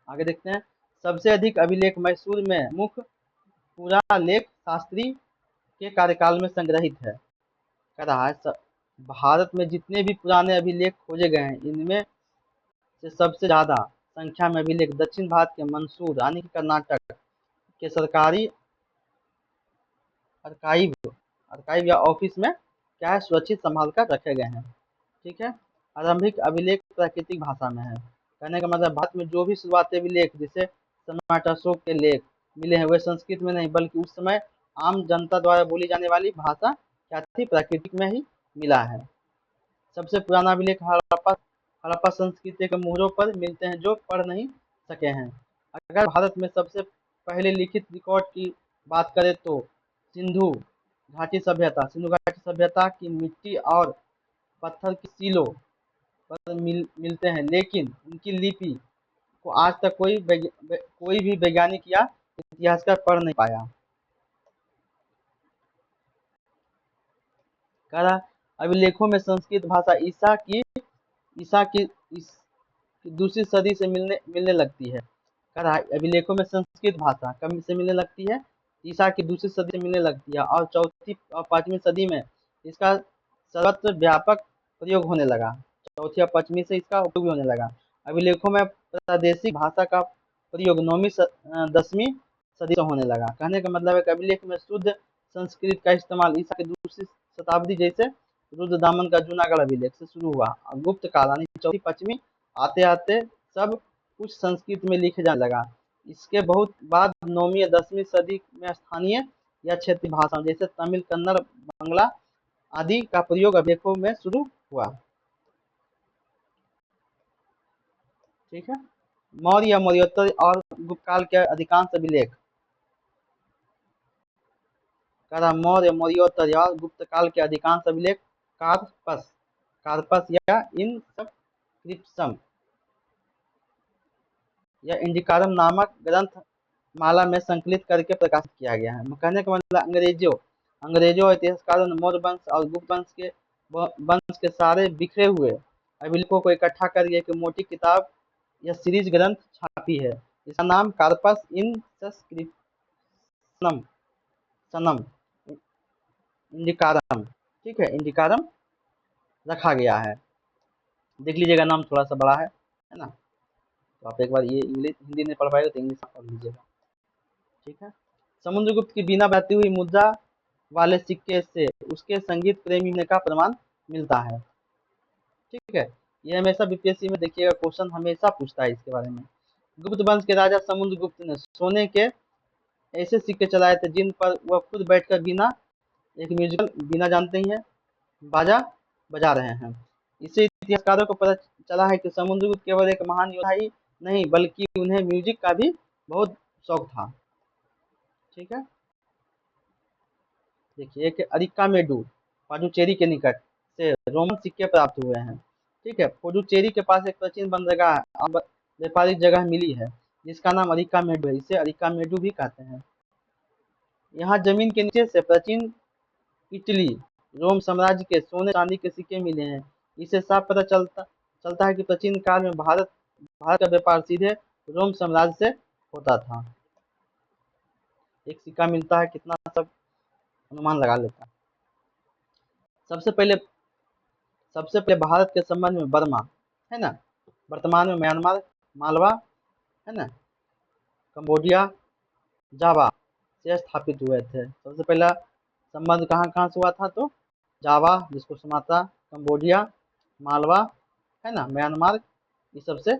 आगे देखते हैं। सबसे अधिक अभिलेख मैसूर में मुख्य पूरा लेख शास्त्री के कार्यकाल में संग्रहित है। कह रहा है भारत में जितने भी पुराने अभिलेख खोजे गए हैं इनमें से सबसे ज्यादा संख्या में अभिलेख दक्षिण भारत के मंसूर यानी कि कर्नाटक के सरकारी अर्काइव या ऑफिस में क्या है सुरक्षित संभाल कर रखे गए हैं, ठीक है। आरंभिक अभिलेख प्राकृतिक भाषा में है। कहने का मतलब भारत में जो भी शुरुआती अभिलेख जैसे सम्राट अशोक के लेख मिले हैं वे संस्कृत में नहीं बल्कि उस समय आम जनता द्वारा बोली जाने वाली भाषा क्या थी? प्राकृतिक में ही मिला है। सबसे पुराना अभिलेख हड़प्पा संस्कृति के मोहरों पर मिलते हैं जो पढ़ नहीं सके हैं। अगर भारत में सबसे पहले लिखित रिकॉर्ड की बात करें तो सिंधु घाटी सभ्यता की मिट्टी और पत्थर की सीलों पर मिलते हैं, लेकिन उनकी लिपि को आज तक कोई भी वैज्ञानिक या इतिहासकार पढ़ नहीं पाया। कह रहा अभिलेखों में संस्कृत भाषा ईसा की दूसरी सदी से मिलने लगती है। कह रहा अभिलेखों में संस्कृत भाषा कब से मिलने लगती है? ईसा की दूसरी सदी से मिलने लगती है और चौथी और पांचवी सदी में इसका सर्वत्र व्यापक प्रयोग होने लगा। चौथी और पांचवी से इसका उपयोग होने लगा। अभिलेखों में प्रादेशिक भाषा का प्रयोग 9वीं-10वीं सदी से होने लगा। कहने का मतलब है कि अभिलेख में शुद्ध संस्कृत का इस्तेमाल ईसा की दूसरी शताब्दी जैसे रुद्रदामन का जूनागढ़ अभिलेख से शुरू हुआ। गुप्त काल यानी चौथी पश्चिमी आते आते सब कुछ संस्कृत में लिखे जाने लगा। इसके बहुत बाद 9वीं या 10वीं सदी में स्थानीय या क्षेत्रीय भाषाओं जैसे तमिल, कन्नड़, बांग्ला आदि का प्रयोग अभिलेखों में शुरू हुआ, ठीक है। मौर्य, मौर्योत्तर और गुप्त काल के अधिकांश अभिलेख मौर्य, मौर्योत्तर और गुप्त काल के अधिकांश अभिलेख कार्पस या इनस्क्रिप्शंस या इंडिकारम नामक ग्रंथ माला में संकलित करके प्रकाशित किया गया है। कहने का मतलब अंग्रेजों और इतिहासकारों ने मौर्य वंश और गुप्त वंश के सारे बिखरे हुए अभिलेखों को इकट्ठा करके एक मोटी किताब या सीरीज ग्रंथ छापी है। इसका नाम कार्पस इनस्क्रिप्शनम इंडिकारम, ठीक है, इंडिकारम रखा गया है। देख लीजिएगा, नाम थोड़ा सा बड़ा है ना। तो आप एक बार ये इंग्लिश हिंदी नहीं पढ़ पाएगा तो इंग्लिश पढ़ लीजिएगा, ठीक है। समुद्रगुप्त की बीना बजाती हुई मुद्रा वाले सिक्के से उसके संगीत प्रेमी होने का प्रमाण मिलता है, ठीक है। ये हमेशा बीपीएससी में देखिएगा, क्वेश्चन हमेशा पूछता है इसके बारे में। गुप्त वंश के राजा समुद्रगुप्त ने सोने के ऐसे सिक्के चलाए थे जिन पर वह खुद बैठकर बिना एक म्यूजिकल बिना जानते ही है बाजा बजा रहे हैं। इससे इतिहासकारों को पता चला है कि समुद्रगुप्त केवल एक महान योद्धा ही नहीं बल्कि उन्हें म्यूजिक का भी बहुत शौक था, ठीक है। देखिए, एक अरिक्का मेडू पुडुचेरी के निकट से रोमन सिक्के प्राप्त हुए हैं, ठीक है। पुडुचेरी के पास एक प्राचीन बंदरगाह और व्यापारिक जगह मिली है जिसका नाम अरिक्का मेडू है, इसे अरिक्का मेडू भी कहते हैं। यहाँ जमीन के नीचे से प्राचीन इटली रोम साम्राज्य के सोने चांदी के सिक्के मिले हैं। इससे साफ पता चलता है कि प्राचीन काल में भारत भारत का व्यापार सीधे रोम साम्राज्य से होता था। एक सिक्का मिलता है, कितना सब अनुमान लगा लेता है। सबसे पहले भारत के संबंध में बर्मा, है ना, वर्तमान में म्यांमार, मालवा, है ना, कंबोडिया, जावा से स्थापित हुए थे। सबसे पहला संबंध कहाँ कहाँ से हुआ था, तो जावा जिसको सुमात्रा, कंबोडिया, मालवा, है ना, म्यांमार, ये सबसे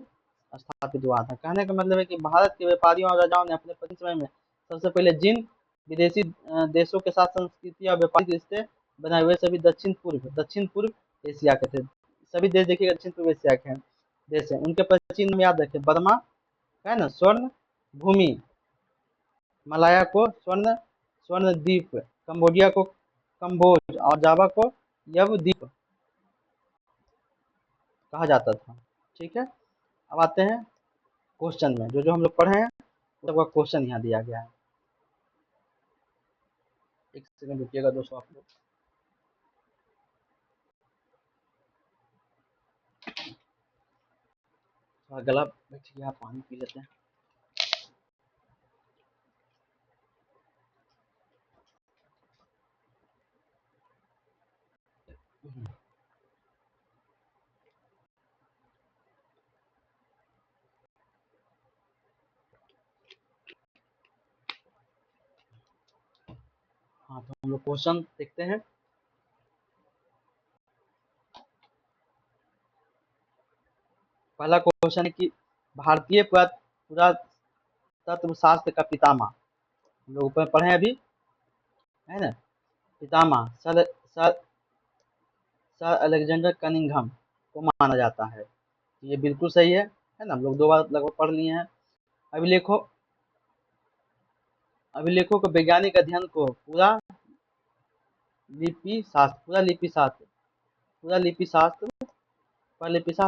स्थापित हुआ था। कहने का मतलब है कि भारत के व्यापारियों और राजाओं ने अपने प्राचीन समय में सबसे पहले जिन विदेशी देशों के साथ संस्कृति और व्यापारिक रिश्ते बनाए हुए सभी दक्षिण पूर्व एशिया के थे। सभी देश देखिएगा दक्षिण पूर्व एशिया के हैं देश हैं। उनके प्राचीन नाम याद रखें, बर्मा, है ना, स्वर्ण भूमि, मलाया को स्वर्ण स्वर्ण द्वीप, कंबोडिया को कम्बोज और जावा को यव द्वीप कहा जाता था, ठीक है। अब आते हैं क्वेश्चन में, जो जो हम लोग पढ़े हैं सबका क्वेश्चन यहाँ दिया गया है। एक सेकंड रुकिएगा दोस्तों, आप लोग थोड़ा गला बैठ गया, पानी पी लेते हैं। हाँ, तो हम लोग क्वेश्चन देखते हैं। पहला क्वेश्चन है कि भारतीय पुरातत्व शास्त्र का पितामह, हम लोग ऊपर पढ़े हैं अभी, है ना, पितामह सर सर अलेक्जेंडर कनिंघम को माना जाता है। ये बिल्कुल सही है ना, हम लोग 2 बार लगभग पढ़ लिए हैं। अभिलेखों अभिलेखों के वैज्ञानिक अध्ययन को पुरालिपिशास्त्र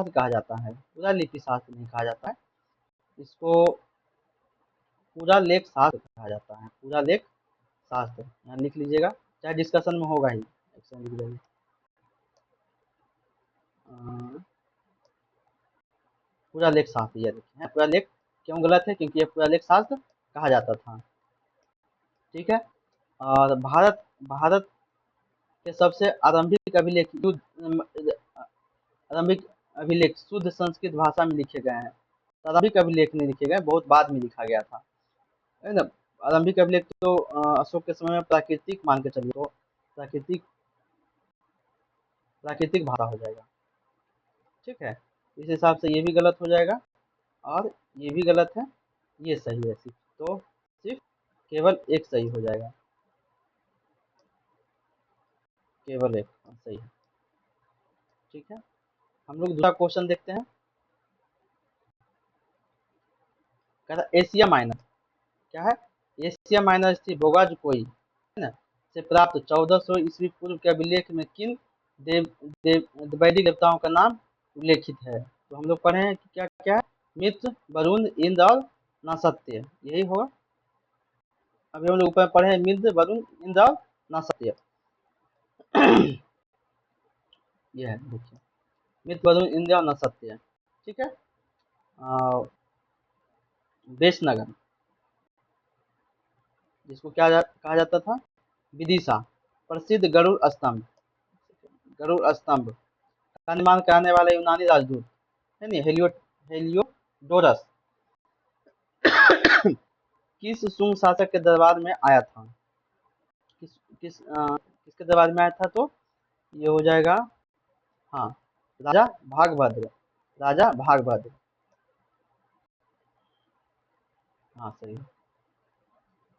कहा जाता है, पुरालिपिशास्त्र नहीं कहा जाता है, इसको पुरालेख शास्त्र कहा जाता है, पुरालेख शास्त्र, यहाँ लिख लीजिएगा, चाहे डिस्कशन में होगा ही, एक सेकंड लिख लीजिए। पुरालेख शास्त्र, ये देखिए पुरालेख क्यों गलत है, क्योंकि ये पुरालेख शास्त्र कहा जाता था, ठीक है। और भारत भारत के सबसे आरंभिक अभिलेख शुद्ध संस्कृत भाषा में लिखे गए हैं। आरंभिक अभिलेख नहीं लिखे गए, बहुत बाद में लिखा गया था, है ना। आरंभिक अभिलेख तो अशोक के समय में प्राकृतिक मान के चलिए, तो प्राकृतिक प्राकृतिक भाषा हो जाएगा, ठीक है। इस हिसाब से ये भी गलत हो जाएगा और ये भी गलत है, ये सही है सिर्फ, तो सिर्फ केवल एक सही हो जाएगा, केवल एक सही है, ठीक है। हम लोग दूसरा क्वेश्चन देखते हैं। कहता एशिया माइनर क्या है, एशिया माइनर स्थित बोगाजकोई, है ना, से प्राप्त 1400 ईस्वी पूर्व के अभिलेख में किन वैदिक देवताओं का नाम उल्लेखित है। तो हम लोग पढ़े हैं कि क्या क्या है, मित्र, वरुण, इंद्र और नासत्य, यही होगा। अभी हम लोग ऊपर पढ़े हैं मित्र, वरुण, इंद्र और नासत्य, ये है देखिए, मित्र, वरुण, इंद्र और नासत्य, ठीक है। वेशनगर, जिसको कहा जाता था, विदिशा, प्रसिद्ध गरुड़ स्तंभ का निर्माण कराने वाला यूनानी राजदूत है नहीं हेलियोडोरस किस सुंग शासक के दरबार में आया था? किस किसके दरबार में आया था? तो ये हो जाएगा, हाँ, राजा भागभद्र। राजा भागभद्र, हाँ सही है।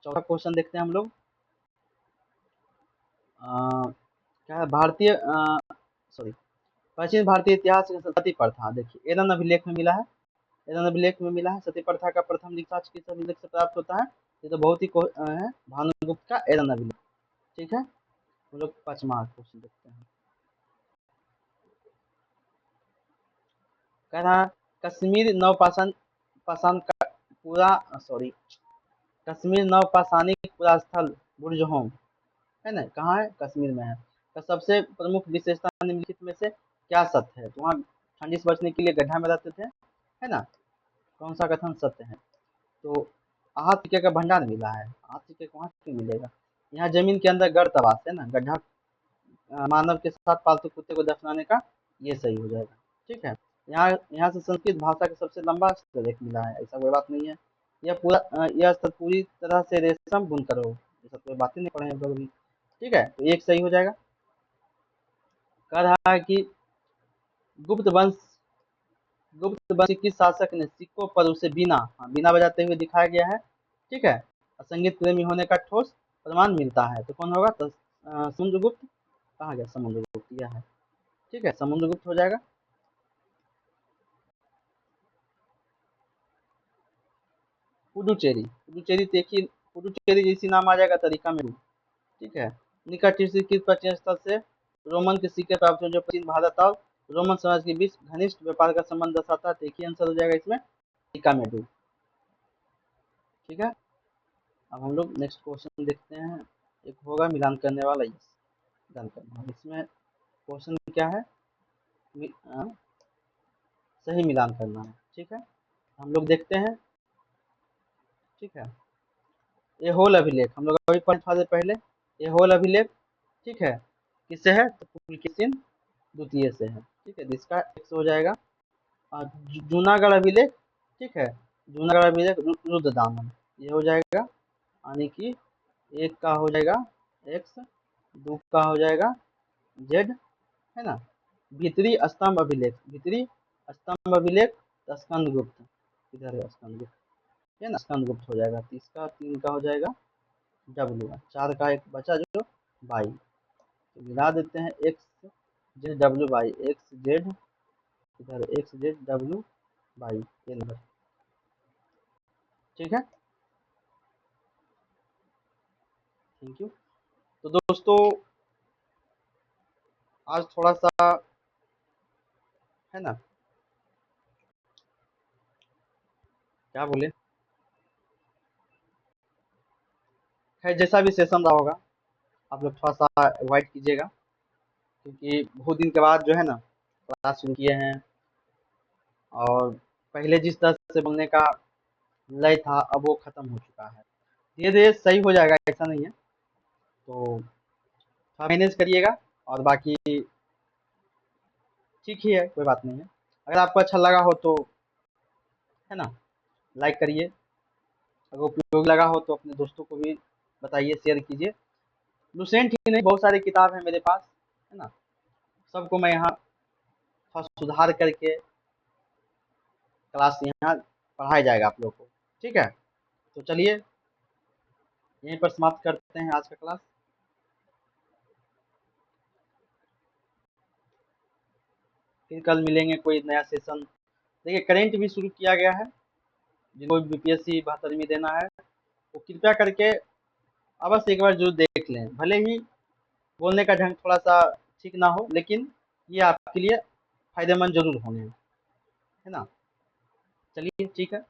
चौथा क्वेश्चन देखते हैं हम लोग। क्या है भारतीय सॉरी प्राचीन भारतीय इतिहास में सती प्रथा, देखिए एरन अभिलेख में मिला है। एरन अभिलेख में मिला है सती प्रथा का प्रथम लिखा किस अभिलेख से प्राप्त होता है? ये तो बहुत ही है, भानुगुप्त का एरन अभिलेख। ठीक है, हम लोग 5वां क्वेश्चन देखते हैं। कह रहा है कश्मीर नवपाषाण पाषाण का पूरा सॉरी कश्मीर नवपाषाणिक पुरा स्थल बुर्जहोम है ना, कहाँ है? कश्मीर में है। तो सबसे प्रमुख विशेषता निम्नलिखित में से क्या सत्य है? तो वहाँ ठंडी से बचने के लिए गड्ढा में रहते थे, है ना? कौन सा कथन सत्य है? तो आहत सिक्के का भंडार मिला है। आहत सिक्के कहाँ से मिलेगा? यहाँ जमीन के अंदर गर्तवास है ना, गड्ढा मानव के साथ पालतू कुत्ते को दफनाने का, ये सही हो जाएगा। ठीक है, यहाँ यहाँ से संस्कृत भाषा का सबसे लंबा लेख मिला है, ऐसा कोई बात नहीं है। यह स्थल पूरी तरह से रेशम बुनकर हो, ऐसा कोई बात ही नहीं पढ़े हम लोग भी। ठीक है, तो एक सही हो जाएगा। कह रहा है कि गुप्त वंश गुप्त वंश के किस शासक ने सिक्कों पर उसे बीना बजाते हुए दिखाया गया है? ठीक है, संगीत प्रेमी होने का ठोस प्रमाण मिलता है, तो कौन होगा? तो समुद्रगुप्त। कहाँ गया समुद्रगुप्त? यह है। ठीक है, समुद्रगुप्त हो जाएगा। पुडुचेरी, पुडुचेरी देखिए, पुडुचेरी जैसी नाम आ जाएगा तरीका में। ठीक है, निकट स्थित प्राचीन स्थल से रोमन के सिक्के प्राप्त हुए जो प्राचीन भारत और रोमन समाज के बीच घनिष्ठ व्यापार का संबंध दर्शाता है। देखिए आंसर हो जाएगा इसमें टिकामेडू। ठीक है, अब हम लोग नेक्स्ट क्वेश्चन देखते हैं। एक होगा मिलान करने वाला, यस मिलान करने वाला। इसमें क्वेश्चन क्या है? सही मिलान करना है। ठीक है, हम लोग देखते हैं। ठीक है, ये होल अभिलेख हम लोग अभी पढ़ा था पहले। ये होल अभिलेख ठीक है किससे है? तो पुलकेशिन द्वितीय से है। ठीक है, जिसका एक्स हो जाएगा। और जूनागढ़ अभिलेख, ठीक है, जूनागढ़ अभिलेख रुद्रदामन, ये हो जाएगा। यानी कि एक का हो जाएगा एक्स, दो का हो जाएगा जेड, है ना। भीतरी स्तंभ अभिलेख, भीतरी स्तंभ अभिलेख स्कंदगुप्त, इधर है स्कंदगुप्त, है ना, स्कंदगुप्त हो जाएगा। तीसरा 3 का हो जाएगा डब्ल्यू, 4 का एक बचा जो बाई, तो मिला देते हैं x Z W by, x Z इधर एक्स जेड डब्ल्यू बाई, ये नंबर। ठीक है, थैंक यू। तो दोस्तों आज थोड़ा सा है ना, क्या बोले, खैर जैसा भी सेशन रहा होगा आप लोग थोड़ा सा अवॉइड कीजिएगा, क्योंकि बहुत दिन के बाद जो है ना क्लास शुरू किए हैं, और पहले जिस तरह से बोलने का लय था अब वो खत्म हो चुका है। धीरे धीरे सही हो जाएगा, ऐसा नहीं है, तो थोड़ा मैनेज करिएगा। और बाकी ठीक ही है, कोई बात नहीं है। अगर आपको अच्छा लगा हो तो है ना लाइक करिए, अगर उपयोगी लगा हो तो अपने दोस्तों को भी बताइए, शेयर कीजिए। लुसेंट ही नहीं, बहुत सारी किताब है मेरे पास, है ना, सबको मैं यहाँ थोड़ा सुधार करके क्लास यहाँ पढ़ाया जाएगा आप लोग को। ठीक है, तो चलिए यहीं पर समाप्त करते हैं आज का क्लास। फिर कल मिलेंगे कोई नया सेशन। देखिए करेंट भी शुरू किया गया है, जिनको बीपीएससी 72 में देना है वो कृपया करके अवश्य एक बार जरूर देख लें। भले ही बोलने का ढंग थोड़ा सा ठीक ना हो, लेकिन ये आपके लिए फायदेमंद जरूर होंगे, है ना। चलिए ठीक है।